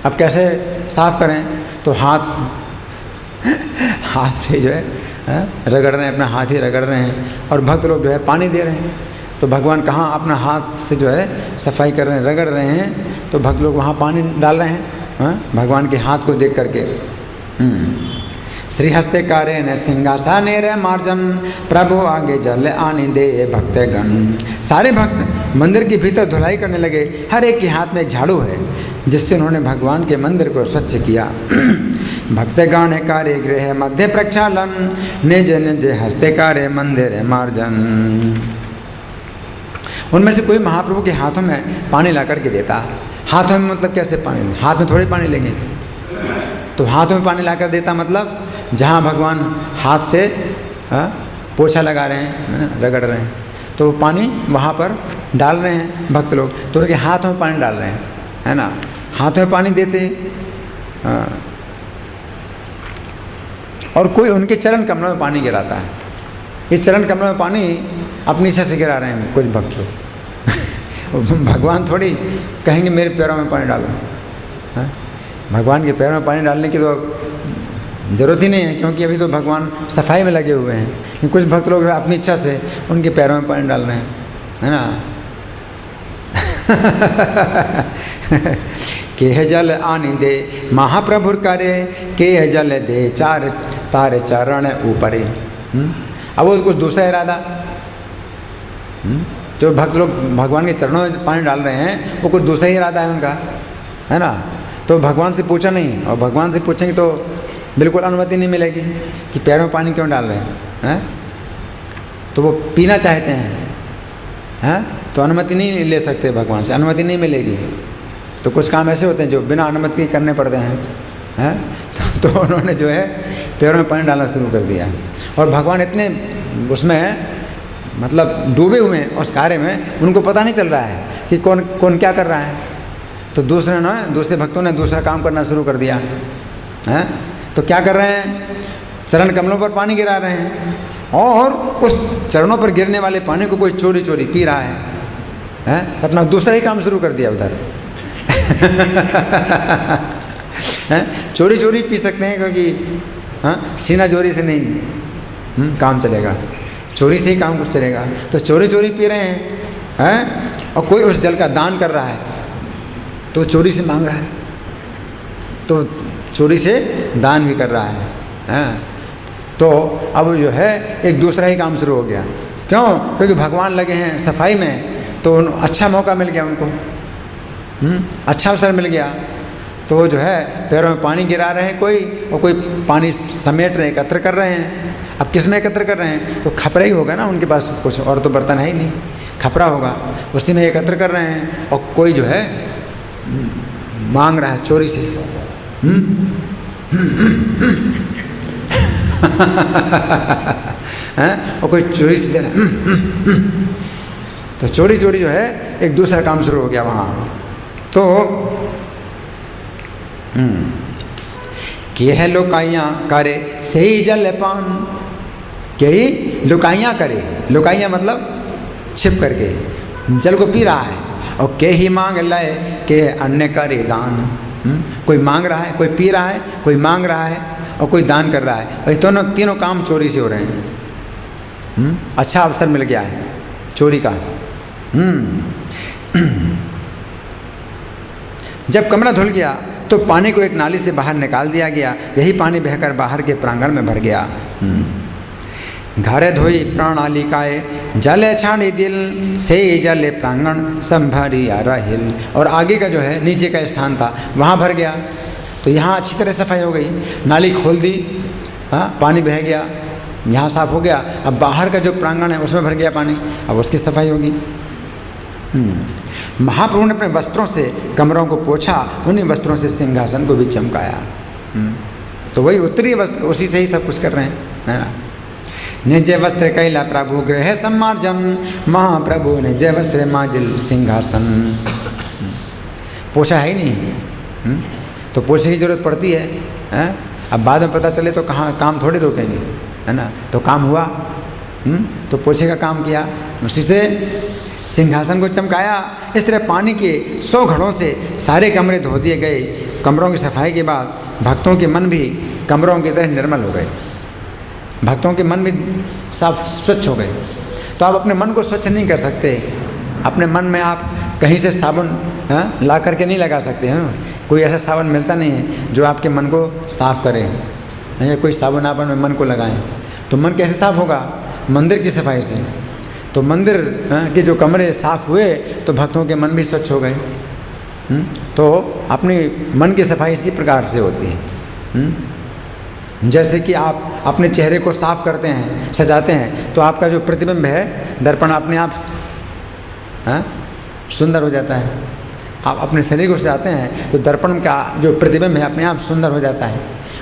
अब कैसे साफ करें? तो हाथ से जो है रगड़ रहे हैं, अपना हाथ ही रगड़ रहे हैं। और भक्त लोग जो है पानी दे रहे हैं, तो भगवान कहाँ अपना हाथ से जो है सफाई कर रहे हैं, रगड़ रहे हैं, तो भक्त लोग वहाँ पानी डाल रहे हैं भगवान के हाथ को देख करके। श्री हस्ते कार्य न सिंहासन रे मार्जन, प्रभु आगे जल आने दे भक्तगण। सारे भक्त मंदिर के भीतर धुलाई करने लगे। हर एक के हाथ में एक झाड़ू है, जिससे उन्होंने भगवान के मंदिर को स्वच्छ किया। भक्तगण कार्य गृह मध्य प्रक्षालन, निज निज हस्ते कार्य मंदिर मार्जन। उनमें से कोई महाप्रभु के हाथों में पानी ला करके देता। हाथों में मतलब कैसे पानी? हाथ में थोड़ी पानी लेंगे, तो हाथों में पानी ला कर देता मतलब जहाँ भगवान हाथ से पोछा लगा रहे हैं, है ना, रगड़ रहे हैं, तो वो पानी वहाँ पर डाल रहे हैं भक्त लोग, तो उनके हाथों में पानी डाल रहे हैं, है ना। हाथों में पानी देते और कोई उनके चरण कमलों में पानी गिराता है। ये चरण कमलों में पानी अपनी इच्छा से गिरा रहे हैं कुछ भक्त लोग। भगवान थोड़ी कहेंगे मेरे पैरों में पानी डालो, है? भगवान के पैरों में पानी डालने की तो ज़रूरत ही नहीं है, क्योंकि अभी तो भगवान सफाई में लगे हुए हैं। लेकिन कुछ भक्त लोग अपनी इच्छा से उनके पैरों में पानी डाल रहे हैं, है ना। के जल आनी दे महाप्रभुर करे, के जल दे चार तारे चरण ऊपर। अब वो कुछ दूसरा इरादा, जो भक्त लोग भगवान के चरणों में पानी डाल रहे हैं वो कुछ दूसरा ही इरादा है उनका, है ना। तो भगवान से पूछा नहीं, और भगवान से पूछेंगे तो बिल्कुल अनुमति नहीं मिलेगी कि पैरों में पानी क्यों डाल रहे हैं, तो वो पीना चाहते हैं, तो अनुमति नहीं ले सकते भगवान से, अनुमति नहीं मिलेगी। तो कुछ काम ऐसे होते हैं जो बिना अनुमति के करने पड़ते हैं, तो उन्होंने जो है पैरों में पानी डालना शुरू कर दिया। और भगवान इतने उसमें मतलब डूबे हुए हैं उस कार्य में, उनको पता नहीं चल रहा है कि कौन कौन क्या कर रहा है। तो दूसरे भक्तों ने दूसरा काम करना शुरू कर दिया, हैं। तो क्या कर रहे हैं? चरण कमलों पर पानी गिरा रहे हैं, और उस चरणों पर गिरने वाले पानी को कोई चोरी चोरी पी रहा है, तो अपना दूसरा ही काम शुरू कर दिया उधर। चोरी चोरी पी सकते हैं, क्योंकि सीना चोरी से नहीं काम चलेगा, चोरी से ही काम कुछ चलेगा। तो चोरी चोरी पी रहे हैं, और कोई उस जल का दान कर रहा है तो चोरी से मांग रहा है, तो चोरी से दान भी कर रहा है, तो अब जो है एक दूसरा ही काम शुरू हो गया। क्यों? क्योंकि भगवान लगे हैं सफाई में, तो अच्छा मौका मिल गया उनको, अच्छा अवसर मिल गया। तो वो जो है पैरों में पानी गिरा रहे हैं कोई, और कोई पानी समेट रहे, एकत्र कर रहे हैं। अब किस में एकत्र कर रहे हैं? तो खपरा ही होगा ना उनके पास, कुछ और तो बर्तन है ही नहीं, खपरा होगा, उसी में एकत्र कर रहे हैं। और कोई जो है मांग रहा है चोरी से, और कोई चोरी से दे रहा है, तो चोरी चोरी जो है एक दूसरा काम शुरू हो गया वहाँ। तो के है लुकाइयाँ करे सही जल पान, के ही लुकाइयाँ करे, लुकाइयाँ मतलब छिप करके जल को पी रहा है, और के ही मांग लाए के अन्य करे दान। कोई मांग रहा है, कोई पी रहा है, कोई मांग रहा है, और कोई दान कर रहा है, और ये तीनों काम चोरी से हो रहे हैं। अच्छा अवसर मिल गया है चोरी का। जब कमरा धुल गया तो पानी को एक नाली से बाहर निकाल दिया गया, यही पानी बहकर बाहर के प्रांगण में भर गया। घरे धोई प्रणालिकाए जल छाड़ी दिल, से जल प्रांगण संभरिया रहिल। और आगे का जो है नीचे का स्थान था वहाँ भर गया, तो यहाँ अच्छी तरह सफाई हो गई, नाली खोल दी, पानी बह गया, यहाँ साफ हो गया। अब बाहर का जो प्रांगण है उसमें भर गया पानी, अब उसकी सफाई होगी। महाप्रभु ने अपने वस्त्रों से कमरों को पोछा, उन्हीं वस्त्रों से सिंहासन को भी चमकाया। तो वही उत्तरी वस्त्र, उसी से ही सब कुछ कर रहे हैं, है ना। निज वस्त्र कैला प्रभु गृह सम्मार्जन, महाप्रभु निज वस्त्र माजिल सिंहासन। पोछा है ही नहीं, तो पोछे की जरूरत पड़ती है। अब बाद में पता चले तो कहाँ काम थोड़ी रोकेंगे, है ना। तो काम हुआ, तो पोछे का काम किया, उसी से सिंहासन को चमकाया। इस तरह पानी के 100 घड़ों से सारे कमरे धो दिए गए। कमरों की सफाई के बाद भक्तों के मन भी कमरों की तरह निर्मल हो गए। भक्तों के मन भी साफ स्वच्छ हो गए। तो आप अपने मन को स्वच्छ नहीं कर सकते। अपने मन में आप कहीं से साबुन ला करके नहीं लगा सकते हैं। कोई ऐसा साबुन मिलता नहीं है जो आपके मन को साफ़ करे, या कोई साबुन आप अपने मन को लगाएं। तो मन कैसे साफ़ होगा? मंदिर की सफाई से। तो मंदिर के जो कमरे साफ़ हुए तो भक्तों के मन भी स्वच्छ हो गए। तो अपनी मन की सफाई इसी प्रकार से होती है। जैसे कि आप अपने चेहरे को साफ करते हैं, सजाते हैं, तो आपका जो प्रतिबिंब है दर्पण अपने आप सुंदर हो जाता है। आप अपने शरीर को सजाते हैं तो दर्पण का जो प्रतिबिंब है अपने आप सुंदर हो जाता है।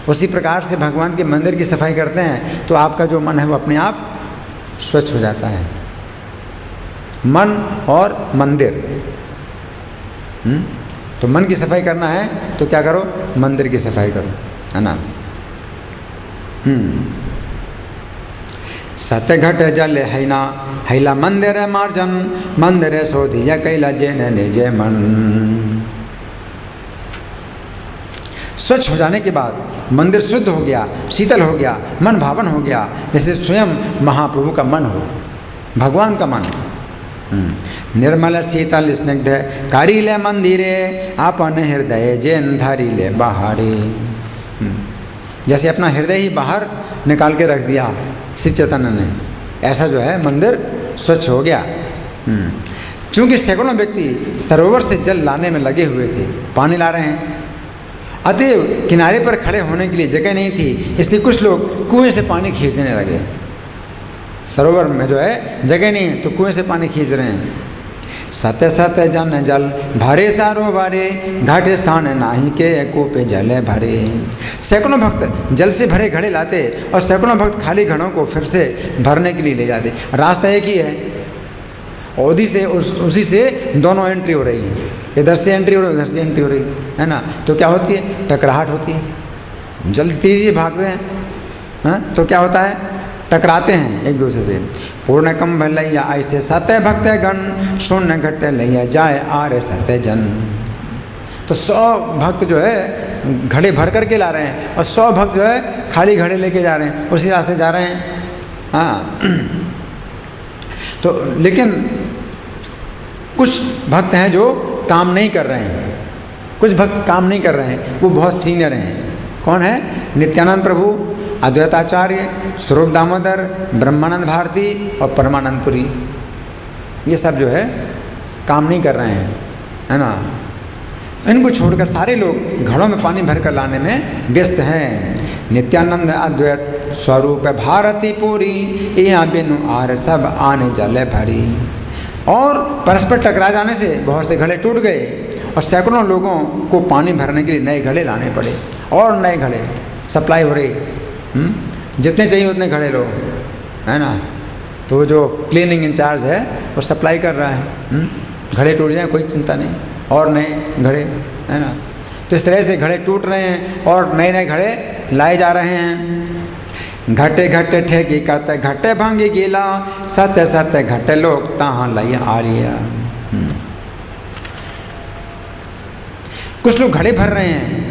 उसी प्रकार से भगवान के मंदिर की सफाई करते हैं तो आपका जो मन है वो अपने आप स्वच्छ हो जाता है। मन और मंदिर। तो मन की सफाई करना है तो क्या करो? मंदिर की सफाई करो, है ना। सत्य घट जल हैना हैला मंदिर मार्जन मंदिर शोधिया कैला जैन निजे मन। स्वच्छ हो जाने के बाद मंदिर शुद्ध हो गया, शीतल हो गया, मन भावन हो गया, जैसे स्वयं महाप्रभु का मन हो, भगवान का मन। निर्मल शीतल स्निग्ध कारिले मंदिरे अपन हृदय जैन धारिले बाहरे। जैसे अपना हृदय ही बाहर निकाल के रख दिया श्री चैतन्य ने, ऐसा जो है मंदिर स्वच्छ हो गया। क्योंकि सैकड़ों व्यक्ति सरोवर से जल लाने में लगे हुए थे, पानी ला रहे हैं, अतएव किनारे पर खड़े होने के लिए जगह नहीं थी, इसलिए कुछ लोग कुएं से पानी खींचने लगे। सरोवर में जो है जगह नहीं है तो कुएं से पानी खींच रहे हैं। सत्य सत्य जन जल भरे सारो भरे घाटे स्थान नाही के कूपे जले भरे। सैकड़ों भक्त जल से भरे घड़े लाते और सैकड़ों भक्त खाली घड़ों को फिर से भरने के लिए ले जाते। रास्ता एक ही है, ओदी से उसी से दोनों एंट्री हो रही है, इधर से एंट्री हो रही है, उधर से एंट्री हो रही है ना। तो क्या होती है? टकराहट होती है। जल्दी तेजी भागते हैं तो क्या होता है? टकराते हैं एक दूसरे से। पूर्ण कम भलैया ऐसे सत्य भक्त गण शून्य घट लैया जाए आरे सत्य जन। तो 100 भक्त जो है घड़े भर करके ला रहे हैं और 100 भक्त जो है खाली घड़े लेके जा रहे हैं, उसी रास्ते जा रहे हैं। हाँ तो लेकिन कुछ भक्त हैं जो काम नहीं कर रहे हैं, कुछ भक्त काम नहीं कर रहे हैं, वो बहुत सीनियर हैं। कौन है? नित्यानंद प्रभु, अद्वैताचार्य, स्वरूप दामोदर, ब्रह्मानंद भारती और परमानंदपुरी। ये सब जो है काम नहीं कर रहे हैं, है ना। इनको छोड़कर सारे लोग घड़ों में पानी भरकर लाने में व्यस्त हैं। नित्यानंद अद्वैत स्वरूप भारती पूरी यहाँ बिनु आर सब आने जले भरी। और परस्पर टकरा जाने से बहुत से घड़े टूट गए और सैकड़ों लोगों को पानी भरने के लिए नए घड़े लाने पड़े और नए घड़े सप्लाई हो रही। जितने चाहिए उतने घड़े लो, है ना। तो जो क्लीनिंग इंचार्ज है वो सप्लाई कर रहा है। घड़े टूट जाए कोई चिंता नहीं, और नए घड़े, है ना। तो इस तरह से घड़े टूट रहे हैं और नए नए घड़े लाए जा रहे हैं। घटे घटे ठेकी कहते घटे भांगी गीला सत्य सत्य घटे लोग तहाँ लैया आ रिया। कुछ लोग घड़े भर रहे हैं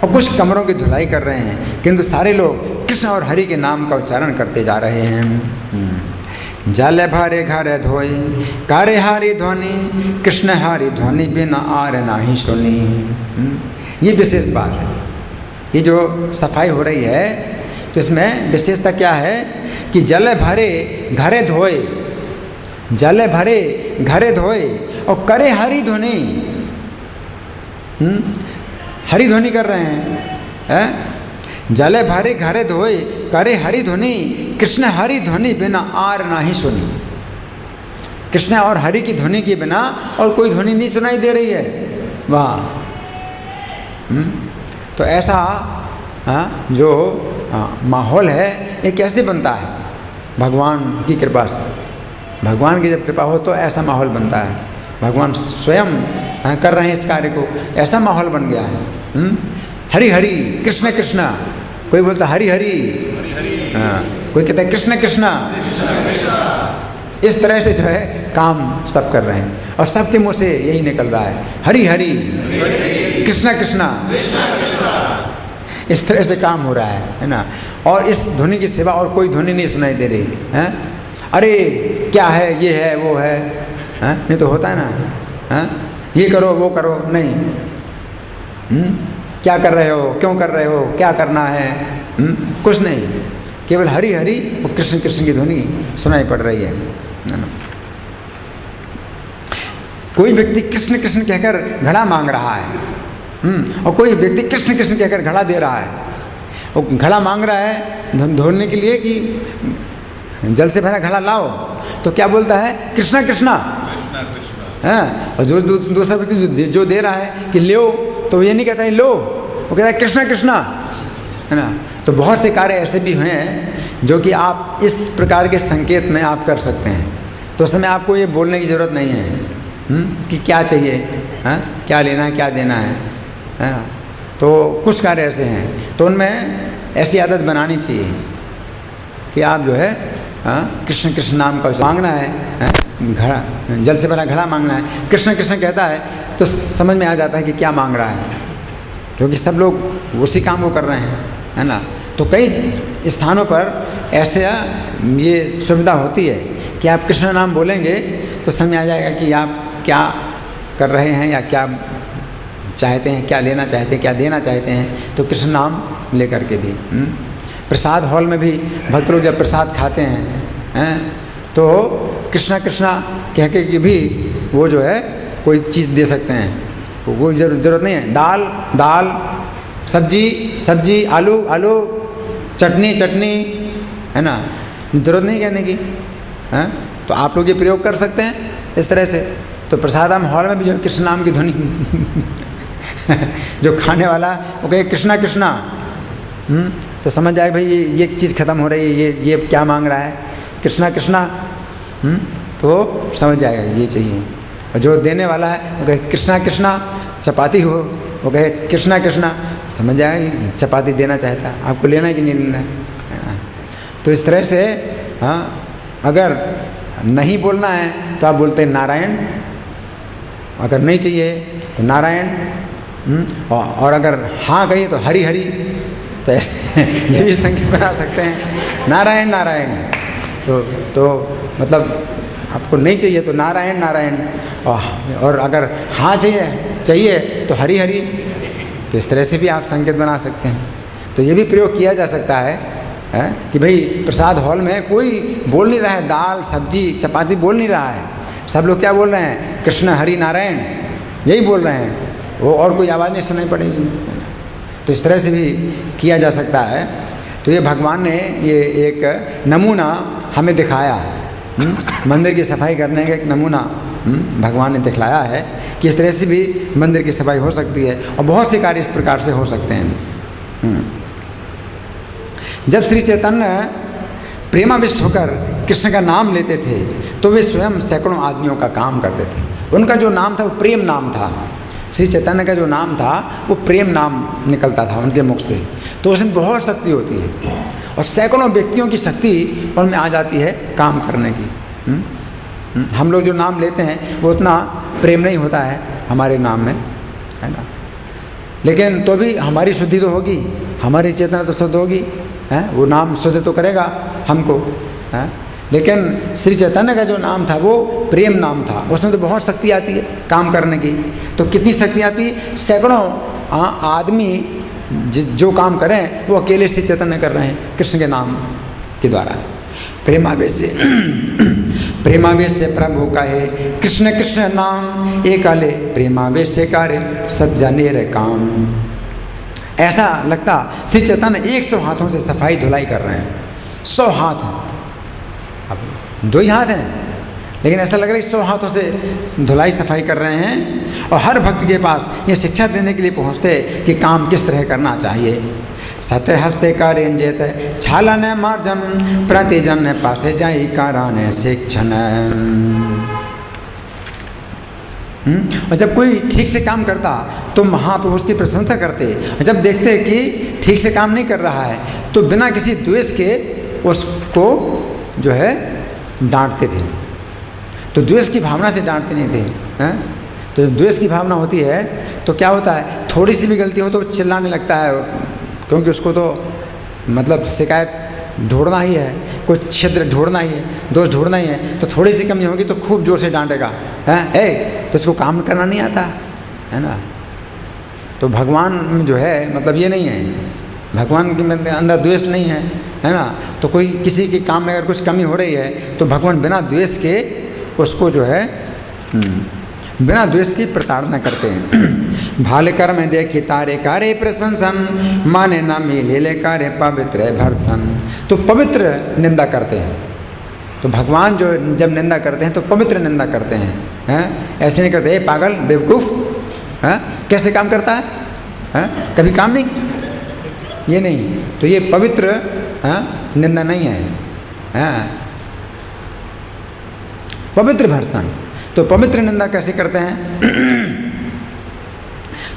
और कुछ कमरों की धुलाई कर रहे हैं, किंतु सारे लोग कृष्ण और हरि के नाम का उच्चारण करते जा रहे हैं। जल भरे घर धोई करे हारी ध्वनि कृष्ण हारी ध्वनि बिना आर नाही सुनी। ये विशेष बात है। ये जो सफाई हो रही है तो इसमें विशेषता क्या है कि जल भरे घरे धोए, जल भरे घरे धोए और करे हरि ध्वनि। हरि ध्वनि कर रहे हैं, जले भरे घरे धोए करे हरि ध्वनि कृष्ण हरि ध्वनि बिना आर नाही सुनी। कृष्ण और हरि की ध्वनि के बिना और कोई ध्वनि नहीं सुनाई दे रही है। वाह। तो ऐसा जो माहौल है ये कैसे बनता है? भगवान की कृपा से। भगवान की जब कृपा हो तो ऐसा माहौल बनता है। भगवान स्वयं कर रहे हैं इस कार्य को, ऐसा माहौल बन गया है। हरि हरि कृष्ण कृष्ण, कोई बोलता हरि हरि, हाँ, कोई कहता है कृष्ण कृष्ण। इस तरह से जो है काम सब कर रहे हैं और सबके मुंह से यही निकल रहा है, हरि हरि कृष्णा कृष्णा। इस तरह से काम हो रहा है ना। और इस ध्वनि की सिवा और कोई ध्वनि नहीं सुनाई दे रही है। अरे क्या है, ये है, वो है, नहीं तो होता है ना, ये करो वो करो, नहीं। क्या कर रहे हो, क्यों कर रहे हो, क्या करना है, कुछ नहीं, केवल हरि हरि और कृष्ण कृष्ण की ध्वनि सुनाई पड़ रही है ना। कोई व्यक्ति कृष्ण कृष्ण कहकर घड़ा मांग रहा है, और कोई व्यक्ति कृष्ण कृष्ण कहकर घड़ा दे रहा है। वो घड़ा मांग रहा है धोने के लिए कि जल से भरा घड़ा लाओ, तो क्या बोलता है, कृष्णा कृष्णा। और जो दूसरा व्यक्ति जो दे रहा है कि लो, तो ये नहीं कहता है लो, वो कहता है कृष्णा कृष्णा, है ना। तो बहुत से कार्य ऐसे भी हुए हैं जो कि आप इस प्रकार के संकेत में आप कर सकते हैं। तो उस समय आपको ये बोलने की ज़रूरत नहीं है कि क्या चाहिए, क्या लेना है, क्या देना है ना। तो कुछ कार्य ऐसे हैं, तो उनमें ऐसी आदत बनानी चाहिए कि आप जो है कृष्ण कृष्ण नाम का मांगना है, घड़ा, जल से भरा घड़ा मांगना है। कृष्ण कृष्ण कहता है तो समझ में आ जाता है कि क्या मांग रहा है, क्योंकि सब लोग उसी काम को कर रहे हैं, है ना। तो कई स्थानों पर ऐसे ये सुविधा होती है कि आप कृष्ण नाम बोलेंगे तो समझ में आ जाएगा कि आप क्या कर रहे हैं या क्या चाहते हैं, क्या लेना चाहते हैं, क्या देना चाहते हैं। तो कृष्ण नाम लेकर के भी प्रसाद हॉल में भी भक्त लोग जब प्रसाद खाते हैं तो कृष्णा कृष्णा कह के भी वो जो है कोई चीज़ दे सकते हैं, वो ज़रूरत नहीं है। दाल दाल, सब्जी सब्जी, आलू आलू, चटनी चटनी, है ना, ज़रूरत नहीं कहने की। तो आप लोग ये प्रयोग कर सकते हैं इस तरह से। तो प्रसादम हॉल में भी जो कृष्ण नाम की ध्वनि जो खाने वाला वो कहे कृष्णा कृष्णा, तो समझ जाए भाई ये चीज़ खत्म हो रही है, ये क्या मांग रहा है, कृष्णा कृष्णा, तो समझ जाएगा ये चाहिए। और जो देने वाला है वो कहे कृष्णा कृष्णा, चपाती हो, वो कहे कृष्णा कृष्णा, समझ जाएगा चपाती देना चाहता है, आपको लेना है कि नहीं लेना है। तो इस तरह से अगर नहीं बोलना है तो आप बोलते हैं नारायण, अगर नहीं चाहिए तो नारायण, और अगर हाँ कहिए तो हरि हरि। तो ये भी संकेत बना सकते हैं, नारायण नारायण। तो मतलब आपको नहीं चाहिए तो नारायण नारायण, और अगर हाँ चाहिए तो हरि हरि। तो इस तरह से भी आप संकेत बना सकते हैं। तो ये भी प्रयोग किया जा सकता है कि भाई प्रसाद हॉल में कोई बोल नहीं रहा है, दाल सब्जी चपाती बोल नहीं रहा है, सब लोग क्या बोल रहे हैं, कृष्ण हरि नारायण, यही बोल रहे हैं, वो और कोई आवाज़ नहीं सुनाई पड़ेगी। तो इस तरह से भी किया जा सकता है। तो ये भगवान ने ये एक नमूना हमें दिखाया, मंदिर की सफाई करने का एक नमूना भगवान ने दिखलाया है कि इस तरह से भी मंदिर की सफाई हो सकती है, और बहुत से कार्य इस प्रकार से हो सकते हैं। जब श्री चैतन्य प्रेमाविष्ट होकर कृष्ण का नाम लेते थे तो वे स्वयं सैकड़ों आदमियों का काम करते थे। उनका जो नाम था वो प्रेम नाम था। श्री चैतन्य का जो नाम था वो प्रेम नाम निकलता था उनके मुख से। तो उसमें बहुत शक्ति होती है, और सैकड़ों व्यक्तियों की शक्ति उनमें आ जाती है काम करने की। हम लोग जो नाम लेते हैं वो उतना प्रेम नहीं होता है हमारे नाम में, है ना, लेकिन तो भी हमारी शुद्धि तो होगी, हमारी चेतना तो शुद्ध होगी, है, वो नाम शुद्ध तो करेगा हमको, है। लेकिन श्री चैतन्य का जो नाम था वो प्रेम नाम था, उसमें तो बहुत शक्ति आती है काम करने की। तो कितनी शक्ति आती है, सैकड़ों आदमी जो काम करें वो अकेले श्री चैतन्य कर रहे हैं कृष्ण के नाम के द्वारा। प्रेमावेश से प्रभु कहे कृष्ण कृष्ण नाम एक आले, प्रेमावेश से कार्य सज्जने रे काम। ऐसा लगता श्री चैतन्य 100 हाथों से सफाई धुलाई कर रहे हैं। 100 हाथ हैं, अब 2 ही हाथ हैं, लेकिन ऐसा लग रहा है 100 हाथों से धुलाई सफाई कर रहे हैं। और हर भक्त के पास ये शिक्षा देने के लिए पहुँचते कि काम किस तरह करना चाहिए। सत्य हस्ते कार्य छालन मार्जन प्रतिजन पासे जाई कारण शिक्षण। और जब कोई ठीक से काम करता तो महाप्रभु उसकी प्रशंसा करते, और जब देखते कि ठीक से काम नहीं कर रहा है तो बिना किसी द्वेष के उसको जो है डांटते थे, तो द्वेष की भावना से डांटते नहीं थे। हैं? तो जब द्वेष की भावना होती है तो क्या होता है, थोड़ी सी भी गलती हो तो चिल्लाने लगता है, क्योंकि उसको तो मतलब शिकायत ढूंढना ही है, कोई छिद्र ढूंढना ही है, दोष ढूंढना ही है। तो थोड़ी सी कमी होगी तो खूब जोर से डांटेगा, हैं ए तो इसको काम करना नहीं आता है ना। तो भगवान में जो है मतलब ये नहीं है, भगवान के अंदर द्वेष नहीं है ना। तो कोई किसी के काम में अगर कुछ कमी हो रही है तो भगवान बिना द्वेष के उसको जो है बिना द्वेष की प्रताड़ना करते हैं। भाल कर्म देखी तारे कारे प्रशंसन, माने ना मिले ले कारे पवित्र भर्सन। तो पवित्र निंदा करते हैं। तो भगवान जो जब निंदा करते हैं तो पवित्र निंदा करते हैं, ऐसे नहीं करते पागल बेवकूफ़, कैसे काम करता है, कभी काम नहीं, ये नहीं। तो ये पवित्र निंदा नहीं है, पवित्र भर्सन। तो पवित्र निंदा कैसे करते हैं?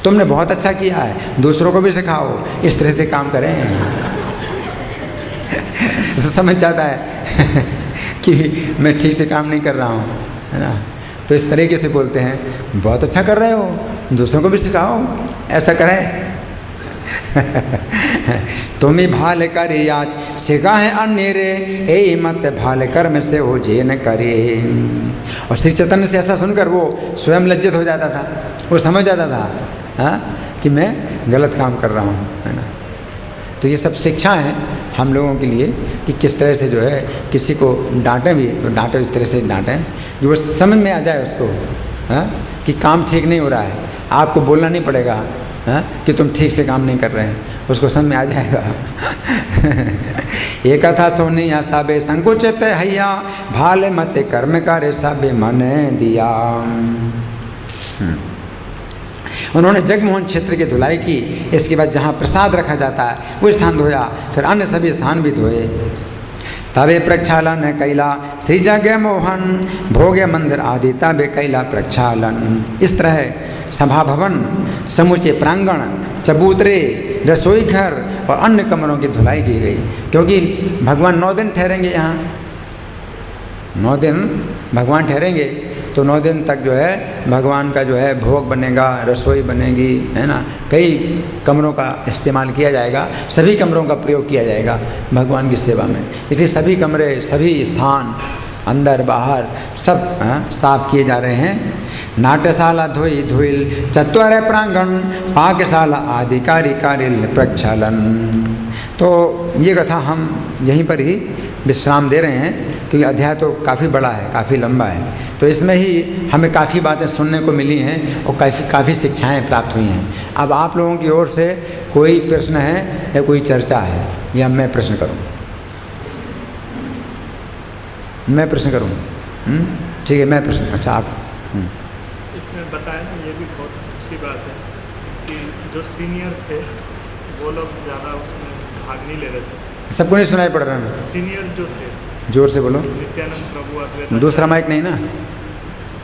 तुमने बहुत अच्छा किया है, दूसरों को भी सिखाओ इस तरह से काम करें। तो समझ जाता है कि मैं ठीक से काम नहीं कर रहा हूँ, है ना। तो इस तरीके से बोलते हैं, बहुत अच्छा कर रहे हो, दूसरों को भी सिखाओ ऐसा करें। तुम ही भाल करे आज सिखा है अन्य रे, ए मत भाल कर्म से हो जे न करे। और श्री चैतन्य से ऐसा सुनकर वो स्वयं लज्जित हो जाता था, वो समझ जाता था कि मैं गलत काम कर रहा हूँ, है ना। तो ये सब शिक्षा है हम लोगों के लिए कि किस तरह से जो है किसी को डांटें भी तो डांटें इस तरह से डांटें कि वो समझ में आ जाए उसको, कि काम ठीक नहीं हो रहा है। आपको बोलना नहीं पड़ेगा कि तुम ठीक से काम नहीं कर रहे हैं, उसको समझ में आ जाएगा। एक था सोने या साबे संकुचित हैया, भाले मते कर्म कार्य साबे मन दिया। उन्होंने जगमोहन क्षेत्र की धुलाई की। इसके बाद जहाँ प्रसाद रखा जाता है वो स्थान धोया, फिर अन्य सभी स्थान भी धोए। तबे प्रक्षालन कैला श्री जगह मोहन, भोगे मंदिर आदि तबे कैला प्रक्षालन। इस तरह सभा भवन, समूचे प्रांगण, चबूतरे, रसोई घर और अन्य कमरों की धुलाई की गई, क्योंकि भगवान 9 दिन ठहरेंगे यहाँ, 9 दिन भगवान ठहरेंगे। तो 9 दिन तक जो है भगवान का जो है भोग बनेगा, रसोई बनेगी, है ना। कई कमरों का इस्तेमाल किया जाएगा, सभी कमरों का प्रयोग किया जाएगा भगवान की सेवा में। इसलिए सभी कमरे, सभी स्थान अंदर बाहर सब साफ किए जा रहे हैं। नाट्यशाला धोई धुइल चत्वर प्रांगण, पाकशाला आदि कार्य कार्य प्रक्षालन। तो ये कथा हम यहीं पर ही विश्राम दे रहे हैं, क्योंकि अध्याय तो काफ़ी बड़ा है, काफ़ी लंबा है। तो इसमें ही हमें काफ़ी बातें सुनने को मिली हैं और काफ़ी शिक्षाएं प्राप्त हुई हैं। अब आप लोगों की ओर से कोई प्रश्न है या कोई चर्चा है, या मैं प्रश्न करूं? मैं प्रश्न करूं? ठीक है, मैं प्रश्न। अच्छा, आप इसमें बताएं। ये भी बहुत अच्छी बात है कि जो सीनियर थे वो लोग ज़्यादा उसमें भाग नहीं ले रहे थे। सबको नहीं सुनाई पड़ रहा है? सीनियर जो थे, जोर से बोलो। नित्यानंद प्रभु, अद्वैत, दूसरा माइक नहीं ना,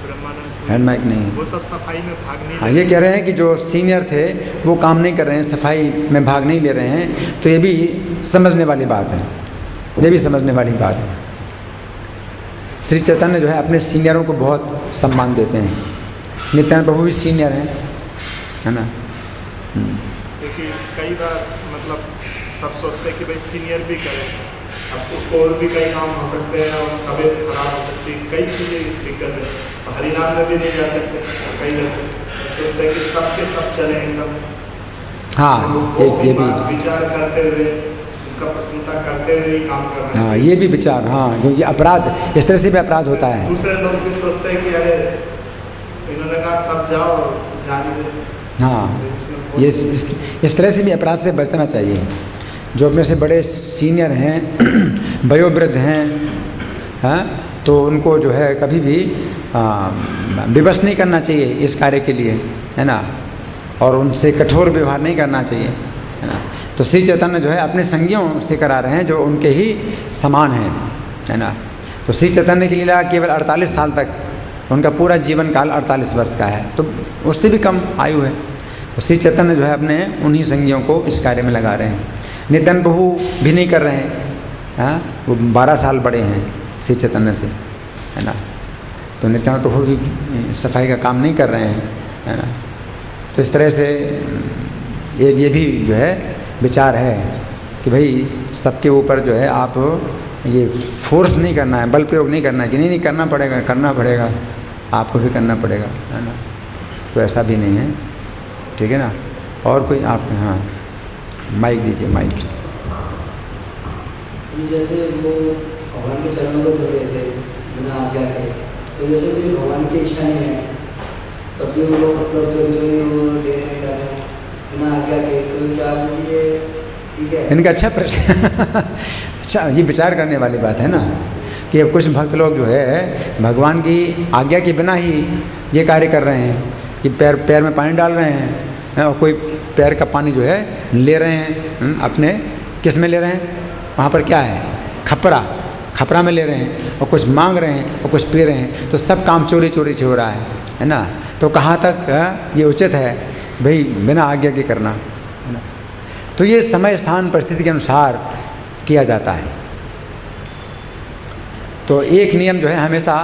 ब्रह्मानंद, हैंड माइक नहीं। वो सब सफाई में भाग नहीं। हाँ, ये कह रहे हैं कि जो सीनियर थे वो काम नहीं कर रहे हैं, सफाई में भाग नहीं ले रहे हैं। तो ये भी समझने वाली बात है, ये भी समझने वाली बात है। श्री चैतन्य जो है अपने सीनियरों को बहुत सम्मान देते हैं। नित्यानंद प्रभु भी सीनियर हैं, है ना। क्योंकि कई बार मतलब सब सोचते हैं कि भाई सीनियर भी करें, अब उसको और भी कई काम हो सकते हैं और तबीयत खराब हो सकती है, कई चीज़ें दिक्कत है। हरिनाम में भी नहीं जा सकते, कई लोग सोचते हैं कि सबके सब चले एकदम। हाँ, ये भी विचार करते हुए, उनका प्रशंसा करते हुए ही काम करना चाहिए। हाँ, ये भी विचार, हाँ, क्योंकि अपराध इस तरह से भी अपराध होता है। दूसरे लोग भी सोचते हैं कि अरे इन्होंने कहा सब जाओ, जाने दो। हाँ, ये इस तरह से भी अपराध से बचना चाहिए। जो अपने से बड़े सीनियर हैं, वयोवृद्ध हैं, तो उनको जो है कभी भी विवश नहीं करना चाहिए इस कार्य के लिए, है ना। और उनसे कठोर व्यवहार नहीं करना चाहिए, है ना। तो श्री चैतन्य जो है अपने संगियों से करा रहे हैं जो उनके ही समान हैं, है ना। तो श्री चैतन्य की लीला केवल 48 साल तक, उनका पूरा जीवन काल 48 वर्ष का है, तो उससे भी कम आयु है। तो श्री चैतन्य जो है अपने उन्हीं संगियों को इस कार्य में लगा रहे हैं। नित्यानंद प्रभु भी नहीं कर रहे हैं, वो 12 साल बड़े हैं श्री चैतन्य से, है ना। तो नित्यानंद प्रभु भी सफाई का काम नहीं कर रहे हैं, है ना। तो इस तरह से ये भी जो है विचार है कि भाई सबके ऊपर जो है आप ये फोर्स नहीं करना है, बल प्रयोग नहीं करना है कि नहीं करना पड़ेगा, आपको भी करना पड़ेगा, है ना। तो ऐसा भी नहीं है, ठीक है ना। और कोई आपके, हाँ माइक दीजिए, माइक। जैसे वो भगवान के चरणों को धो रहे थे बिना आज्ञा के, तो जैसे भी भगवान की इच्छा नहीं है तब भी वो मतलब चोरी वो ले नहीं रहे बिना आज्ञा के, तो क्या ये ठीक है? इनका अच्छा प्रश्न अच्छा, ये विचार करने वाली बात है ना कि अब कुछ भक्त लोग जो है भगवान की आज्ञा के बिना ही ये कार्य कर रहे हैं कि पैर में पानी डाल रहे हैं, और कोई पैर का पानी जो है ले रहे हैं अपने, किस में ले रहे हैं, वहाँ पर क्या है, खपरा में ले रहे हैं, और कुछ मांग रहे हैं और कुछ पी रहे हैं, तो सब काम चोरी से हो रहा है ना। तो कहाँ तक ये उचित है भाई बिना आज्ञा के करना, है ना। तो ये समय स्थान परिस्थिति के अनुसार किया जाता है। तो एक नियम जो है हमेशा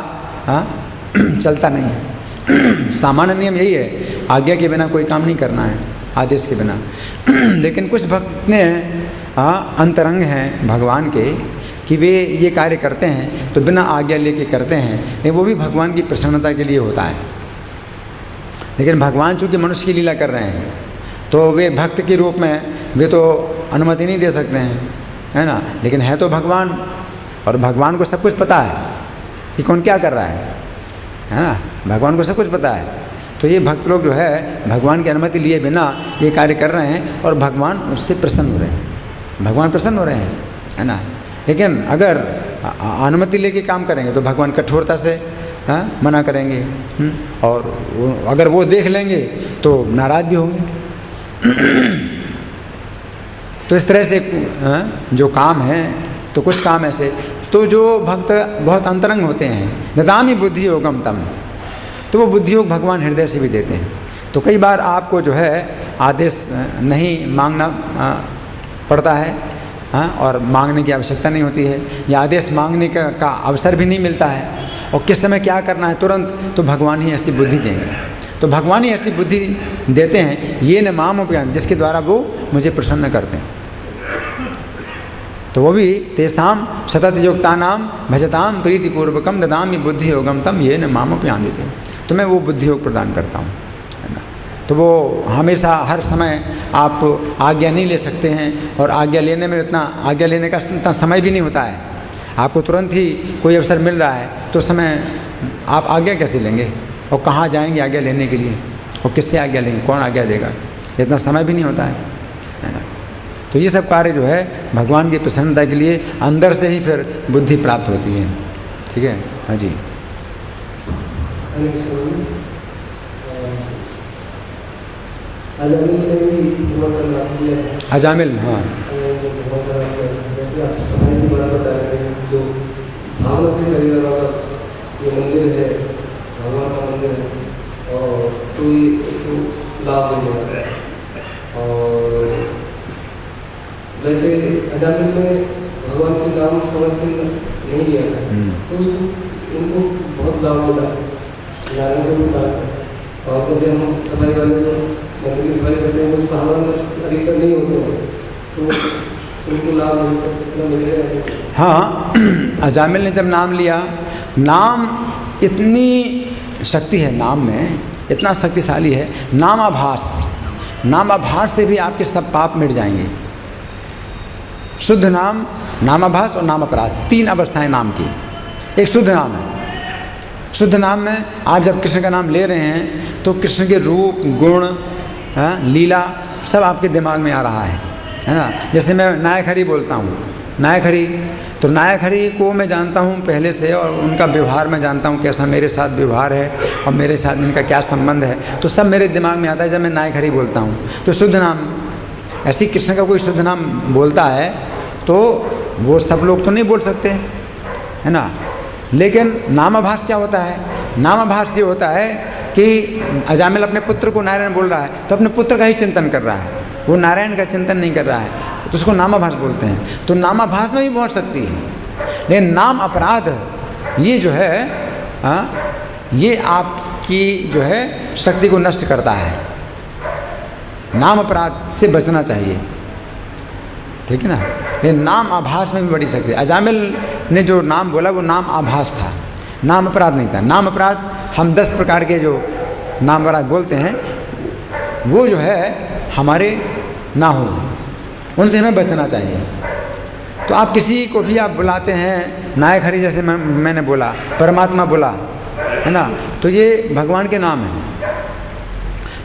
चलता नहीं है। सामान्य नियम यही है, आज्ञा के बिना कोई काम नहीं करना है, आदेश के बिना। लेकिन कुछ भक्त इतने अंतरंग हैं भगवान के कि वे ये कार्य करते हैं तो बिना आज्ञा लेके करते हैं, लेकिन वो भी भगवान की प्रसन्नता के लिए होता है। लेकिन भगवान चूँकि मनुष्य की लीला कर रहे हैं तो वे भक्त के रूप में वे तो अनुमति नहीं दे सकते हैं, है ना। लेकिन है तो भगवान, और भगवान को सब कुछ पता है कि कौन क्या कर रहा है ना। भगवान को सब कुछ पता है। तो ये भक्त लोग जो है भगवान की अनुमति लिए बिना ये कार्य कर रहे हैं और भगवान उससे प्रसन्न हो रहे हैं, भगवान प्रसन्न हो रहे हैं, है ना। लेकिन अगर अनुमति लेके काम करेंगे तो भगवान कठोरता से मना करेंगे, और अगर वो देख लेंगे तो नाराज भी होंगे। तो इस तरह से जो काम है, तो कुछ काम ऐसे, तो जो भक्त बहुत अंतरंग होते हैं, ददामि बुद्धि योगम तम, तो वो बुद्धि योग भगवान हृदय से भी देते हैं। तो कई बार आपको जो है आदेश नहीं मांगना पड़ता है, और मांगने की आवश्यकता नहीं होती है, या आदेश मांगने का अवसर भी नहीं मिलता है, और किस समय क्या करना है तुरंत, तो भगवान ही ऐसी बुद्धि देंगे। तो भगवान ही ऐसी बुद्धि देते हैं, ये न माम उपयान, जिसके द्वारा वो मुझे प्रसन्न करते हैं। तो वो भी तेषाम सतत योक्तानाम भजताम प्रीतिपूर्वकम ददामि बुद्धि योगम तम ये न माम उपयान देते हैं। तो मैं वो बुद्धि योग प्रदान करता हूँ, है ना। तो वो हमेशा हर समय आप आज्ञा नहीं ले सकते हैं, और आज्ञा लेने में आज्ञा लेने का इतना समय भी नहीं होता है। आपको तुरंत ही कोई अवसर मिल रहा है तो समय आप आज्ञा कैसे लेंगे, और कहाँ जाएंगे आज्ञा लेने के लिए, और किससे आज्ञा लेंगे, कौन आज्ञा देगा, इतना समय भी नहीं होता है ना। तो ये सब कार्य जो है भगवान की प्रसन्नता के लिए अंदर से ही फिर बुद्धि प्राप्त होती है, ठीक है। हाँ जी। अजामिल, हाँ, जैसे आप समय की बात बता रहे हैं, जो भावना से करेगा वाला ये मंदिर है, भगवान का मंदिर है, और तो ये इसको लाभ मिलेगा। और वैसे अजामिल में भगवान के नाम समझ के नहीं लिया था, तो उनको बहुत लाभ मिला, नारायण को भी कहा। और जैसे हम सफाई वाले मंदिर की सफाई करते हैं, उस भावना अधिकतर नहीं होते हैं, तो उनको लाभ मिलेगा। हाँ, अजामिल ने जब नाम लिया, नाम इतनी शक्ति है, नाम में इतना शक्तिशाली है, नामाभास से भी आपके सब पाप मिट जाएंगे। शुद्ध नाम, नामाभास और नाम अपराध, 3 अवस्थाएं नाम की। एक शुद्ध नाम है, शुद्ध नाम में आप जब कृष्ण का नाम ले रहे हैं तो कृष्ण के रूप, गुण, लीला सब आपके दिमाग में आ रहा है ना। जैसे मैं नायक हरि बोलता हूँ, नायक हरि, तो नायक हरि को मैं जानता हूँ पहले से, और उनका व्यवहार मैं जानता हूँ कैसा मेरे साथ व्यवहार है और मेरे साथ इनका क्या संबंध है, तो सब मेरे दिमाग में आता है जब मैं नायक हरि बोलता हूँ। तो शुद्ध नाम, ऐसे ही कृष्ण का कोई शुद्ध नाम बोलता है तो वो सब लोग तो नहीं बोल सकते, है ना। लेकिन नामाभास क्या होता है, नामाभास ये होता है कि अजामिल अपने पुत्र को नारायण बोल रहा है तो अपने पुत्र का ही चिंतन कर रहा है, वो नारायण का चिंतन नहीं कर रहा है, तो उसको नामाभास बोलते हैं। तो नामाभास में भी बहुत शक्ति है। लेकिन नाम अपराध ये जो है ये आपकी जो है शक्ति को नष्ट करता है। नाम अपराध से बचना चाहिए, ठीक है ना। ये नाम आभास में भी बड़ी शक्ति है। अजामिल ने जो नाम बोला वो नाम आभास था, नाम अपराध नहीं था। नाम अपराध हम 10 प्रकार के जो नाम अपराध बोलते हैं वो जो है हमारे ना हो, उनसे हमें बचना चाहिए। तो आप किसी को भी आप बुलाते हैं नायक हरि, जैसे मैंने बोला, परमात्मा बोला, है ना, तो ये भगवान के नाम हैं।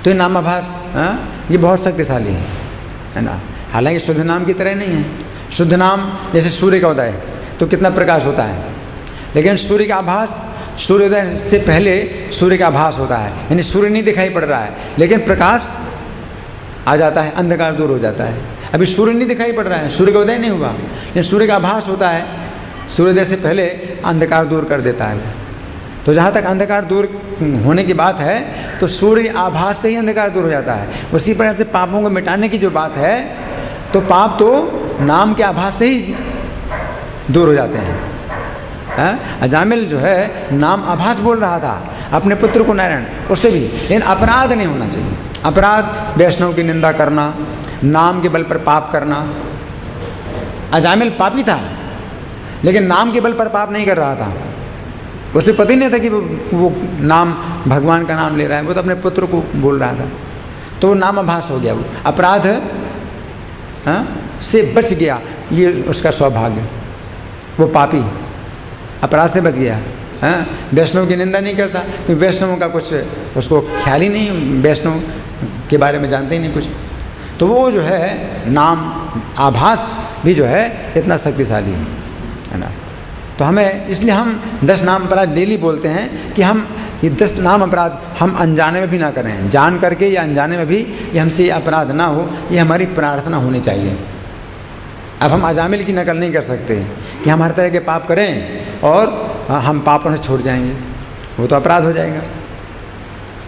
तो ये नाम आभास ये बहुत शक्तिशाली है ना। हालांकि शुद्ध नाम की तरह नहीं है। शुद्ध नाम जैसे सूर्य का उदय, तो कितना प्रकाश होता है, लेकिन सूर्य का आभास, सूर्योदय से पहले सूर्य का आभास होता है, यानी सूर्य नहीं दिखाई पड़ रहा है लेकिन प्रकाश आ जाता है, अंधकार दूर हो जाता है। अभी सूर्य नहीं दिखाई पड़ रहा है, सूर्य का उदय नहीं हुआ, लेकिन सूर्य का आभास होता है, सूर्योदय से पहले अंधकार दूर कर देता है। तो जहाँ तक अंधकार दूर होने की बात है तो सूर्य आभास से ही अंधकार दूर हो जाता है। उसी प्रकार से पापों को मिटाने की जो बात है, तो पाप तो नाम के आभास से ही दूर हो जाते हैं। अजामिल जो है नाम आभास बोल रहा था अपने पुत्र को नारायण, उससे भी, लेकिन अपराध नहीं होना चाहिए। अपराध वैष्णव की निंदा करना, नाम के बल पर पाप करना। अजामिल पापी था लेकिन नाम के बल पर पाप नहीं कर रहा था। उसे पता ही नहीं था कि वो नाम भगवान का नाम ले रहा है, वो तो अपने पुत्र को बोल रहा था। तो वो नाम आभास हो गया, वो अपराध से बच गया, ये उसका सौभाग्य। वो पापी अपराध से बच गया। वैष्णव की निंदा नहीं करता, क्योंकि वैष्णवों का कुछ उसको ख्याल ही नहीं, वैष्णव के बारे में जानते ही नहीं कुछ। तो वो जो है नाम आभास भी जो है इतना शक्तिशाली है ना। तो हमें, इसलिए हम 10 नाम अपराध डेली बोलते हैं कि हम ये 10 नाम अपराध हम अनजाने में भी ना करें, जान करके या अनजाने में भी ये हमसे अपराध ना हो, ये हमारी प्रार्थना होनी चाहिए। अब हम अजामिल की नकल नहीं कर सकते कि हम हर तरह के पाप करें और हम पापों से छूट जाएंगे, वो तो अपराध हो जाएगा।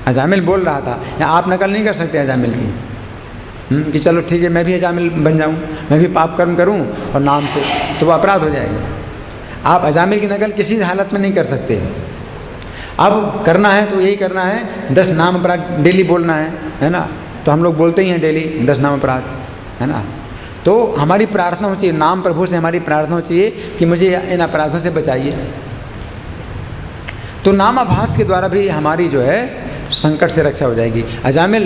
अजामिल बोल रहा था, या आप नकल नहीं कर सकते अजामिल की कि चलो ठीक है मैं भी अजामिल बन जाऊं, मैं भी पाप कर्म करूं और नाम से, तो वो अपराध हो जाएगा। आप अजामिल की नकल किसी हालत में नहीं कर सकते। अब करना है तो यही करना है, 10 नाम अपराध डेली बोलना है ना। तो हम लोग बोलते ही हैं डेली 10 नाम अपराध, है ना। तो हमारी प्रार्थना हो चाहिए, नाम प्रभु से हमारी प्रार्थना हो चाहिए कि मुझे इन अपराधों से बचाइए। तो नामाभास के द्वारा भी हमारी जो है संकट से रक्षा हो जाएगी। अजामिल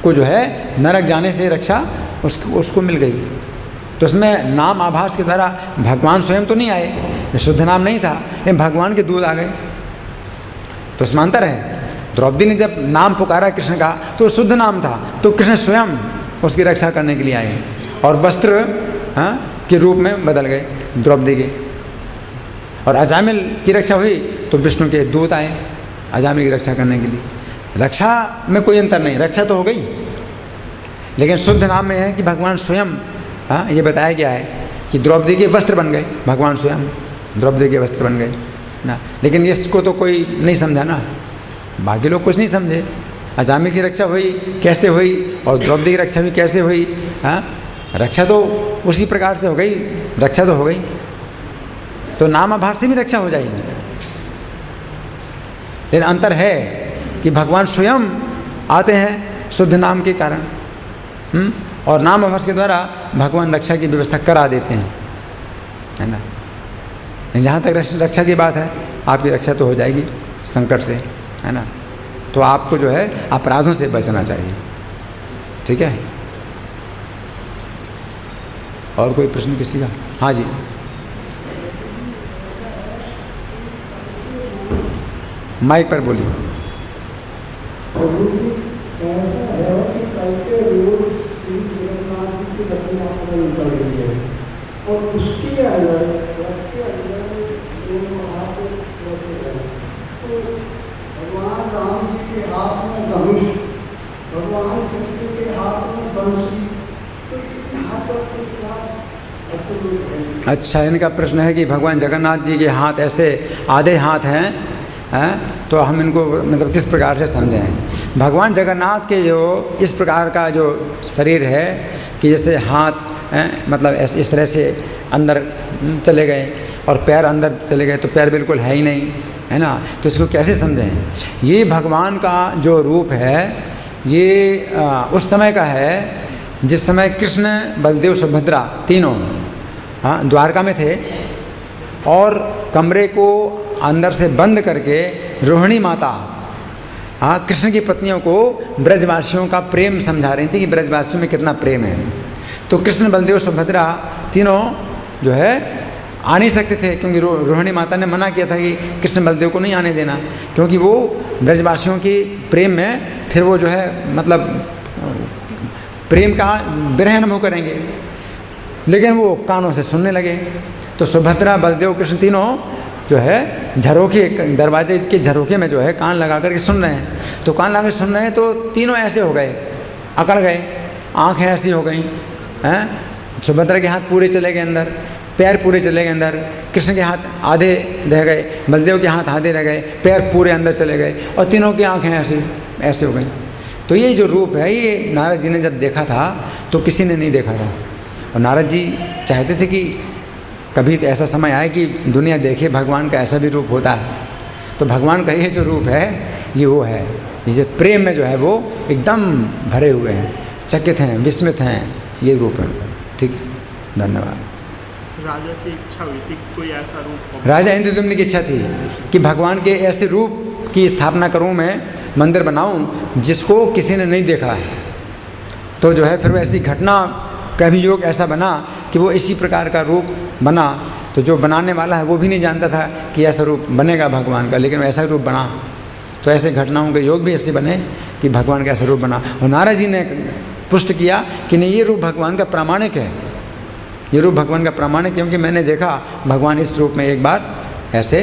को जो है नरक जाने से रक्षा उसको मिल गई। तो उसमें नाम आभास के द्वारा भगवान स्वयं तो नहीं आए, शुद्ध नाम नहीं था, लेकिन भगवान के दूत आ गए। तो उसमें अंतर है। द्रौपदी ने जब नाम पुकारा कृष्ण का तो शुद्ध नाम था, तो कृष्ण स्वयं उसकी रक्षा करने के लिए आए और वस्त्र के रूप में बदल गए द्रौपदी के। और अजामिल की रक्षा हुई तो विष्णु के दूत आए अजामिल की रक्षा करने के लिए। रक्षा में कोई अंतर नहीं, रक्षा तो हो गई, लेकिन शुद्ध नाम में है कि भगवान स्वयं, ये बताया गया है कि द्रौपदी के वस्त्र बन गए, भगवान स्वयं द्रौपदी के वस्त्र बन गए ना। लेकिन इसको तो कोई नहीं समझा ना, बाकी लोग कुछ नहीं समझे। अजामिल की रक्षा हुई कैसे हुई और द्रौपदी की रक्षा भी कैसे हुई। रक्षा तो उसी प्रकार से हो गई, रक्षा तो हो गई, तो नाम आभास से भी रक्षा हो जाएगी। लेकिन अंतर है कि भगवान स्वयं आते हैं शुद्ध नाम के कारण, और नाम आभास के द्वारा भगवान रक्षा की व्यवस्था करा देते हैं, है ना। जहाँ तक रक्षा की बात है, आपकी रक्षा तो हो जाएगी संकट से, है ना। तो आपको जो है अपराधों से बचना चाहिए, ठीक है। और कोई प्रश्न किसी का? हाँ जी, माइक पर बोलिए। और उसके अंदर भगवान राम जी के हाथ में धनुष, भगवान कृष्ण के हाथ में बंसी, तो इन हाथों से क्या? अच्छा, इनका प्रश्न है कि भगवान जगन्नाथ जी के हाथ ऐसे आधे हाथ हैं, तो हम इनको मतलब किस प्रकार से समझें। भगवान जगन्नाथ के जो इस प्रकार का जो शरीर है कि जैसे हाथ मतलब ऐसे इस तरह से अंदर चले गए और पैर अंदर चले गए, तो पैर बिल्कुल है ही नहीं, है ना। तो इसको कैसे समझें? ये भगवान का जो रूप है ये उस समय का है जिस समय कृष्ण, बलदेव, सुभद्रा तीनों द्वारका में थे और कमरे को अंदर से बंद करके रोहिणी माता कृष्ण की पत्नियों को ब्रजवासियों का प्रेम समझा रही थी कि ब्रजवासियों में कितना प्रेम है। तो कृष्ण, बलदेव, सुभद्रा तीनों जो है आ नहीं सकते थे क्योंकि रोहिणी माता ने मना किया था कि कृष्ण बलदेव को नहीं आने देना, क्योंकि वो ब्रजवासियों की प्रेम में फिर वो जो है मतलब प्रेम का विरह अनुभव करेंगे। लेकिन वो कानों से सुनने लगे। तो सुभद्रा, बलदेव, कृष्ण तीनों जो है झरोखे, दरवाजे के झरोखे में जो है कान लगा करके सुन रहे हैं। तो कान लगा के सुन रहे हैं तो तीनों ऐसे हो गए, अकड़ गए, आँखें ऐसी हो गई हैं। सुभद्रा के हाथ पूरे चले गए अंदर, पैर पूरे चले गए अंदर, कृष्ण के हाथ आधे रह गए, बलदेव के हाथ आधे रह गए, पैर पूरे अंदर चले गए और तीनों की आँखें ऐसे हो गई। तो ये जो रूप है ये नारद जी ने जब देखा था तो किसी ने नहीं देखा था। और नारद जी चाहते थे कि कभी ऐसा समय आए कि दुनिया देखे भगवान का ऐसा भी रूप होता है। तो भगवान का ये जो रूप है ये वो है, ये जो प्रेम में जो है वो एकदम भरे हुए हैं, चकित हैं, विस्मित हैं, ये रूप है। ठीक, धन्यवाद। राजा की इच्छा हुई थी कोई ऐसा रूप, राजा इंद्रद्युम्न की इच्छा थी कि भगवान के ऐसे रूप की स्थापना करूं, मैं मंदिर बनाऊं जिसको किसी ने नहीं देखा है। तो जो है फिर वैसी घटना का भी योग ऐसा बना कि वो इसी प्रकार का रूप बना। तो जो बनाने वाला है वो भी नहीं जानता था कि ऐसा रूप बनेगा भगवान का, लेकिन ऐसा रूप बना। तो ऐसे घटनाओं के योग भी ऐसे बने कि भगवान का ऐसा रूप बना। और नारद जी ने पुष्ट किया कि नहीं, ये रूप भगवान का प्रामाणिक है, ये रूप भगवान का प्रामाणिक, क्योंकि मैंने देखा भगवान इस रूप में एक बार ऐसे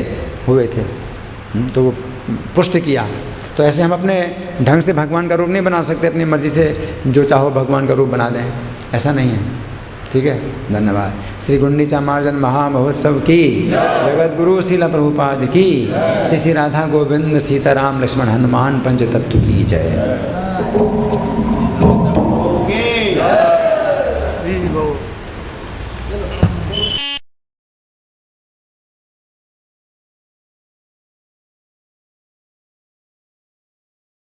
हुए थे। तो वो पुष्ट किया। तो ऐसे हम अपने ढंग से भगवान का रूप नहीं बना सकते, अपनी मर्जी से जो चाहो भगवान का रूप बना दें, ऐसा नहीं है। ठीक है, धन्यवाद। श्री गुंडीचा मार्जन महामहोत्सव की, जगत गुरु श्रील प्रभुपाद की, श्री श्री राधा गोविंद सीताराम लक्ष्मण हनुमान पंच तत्व की जय।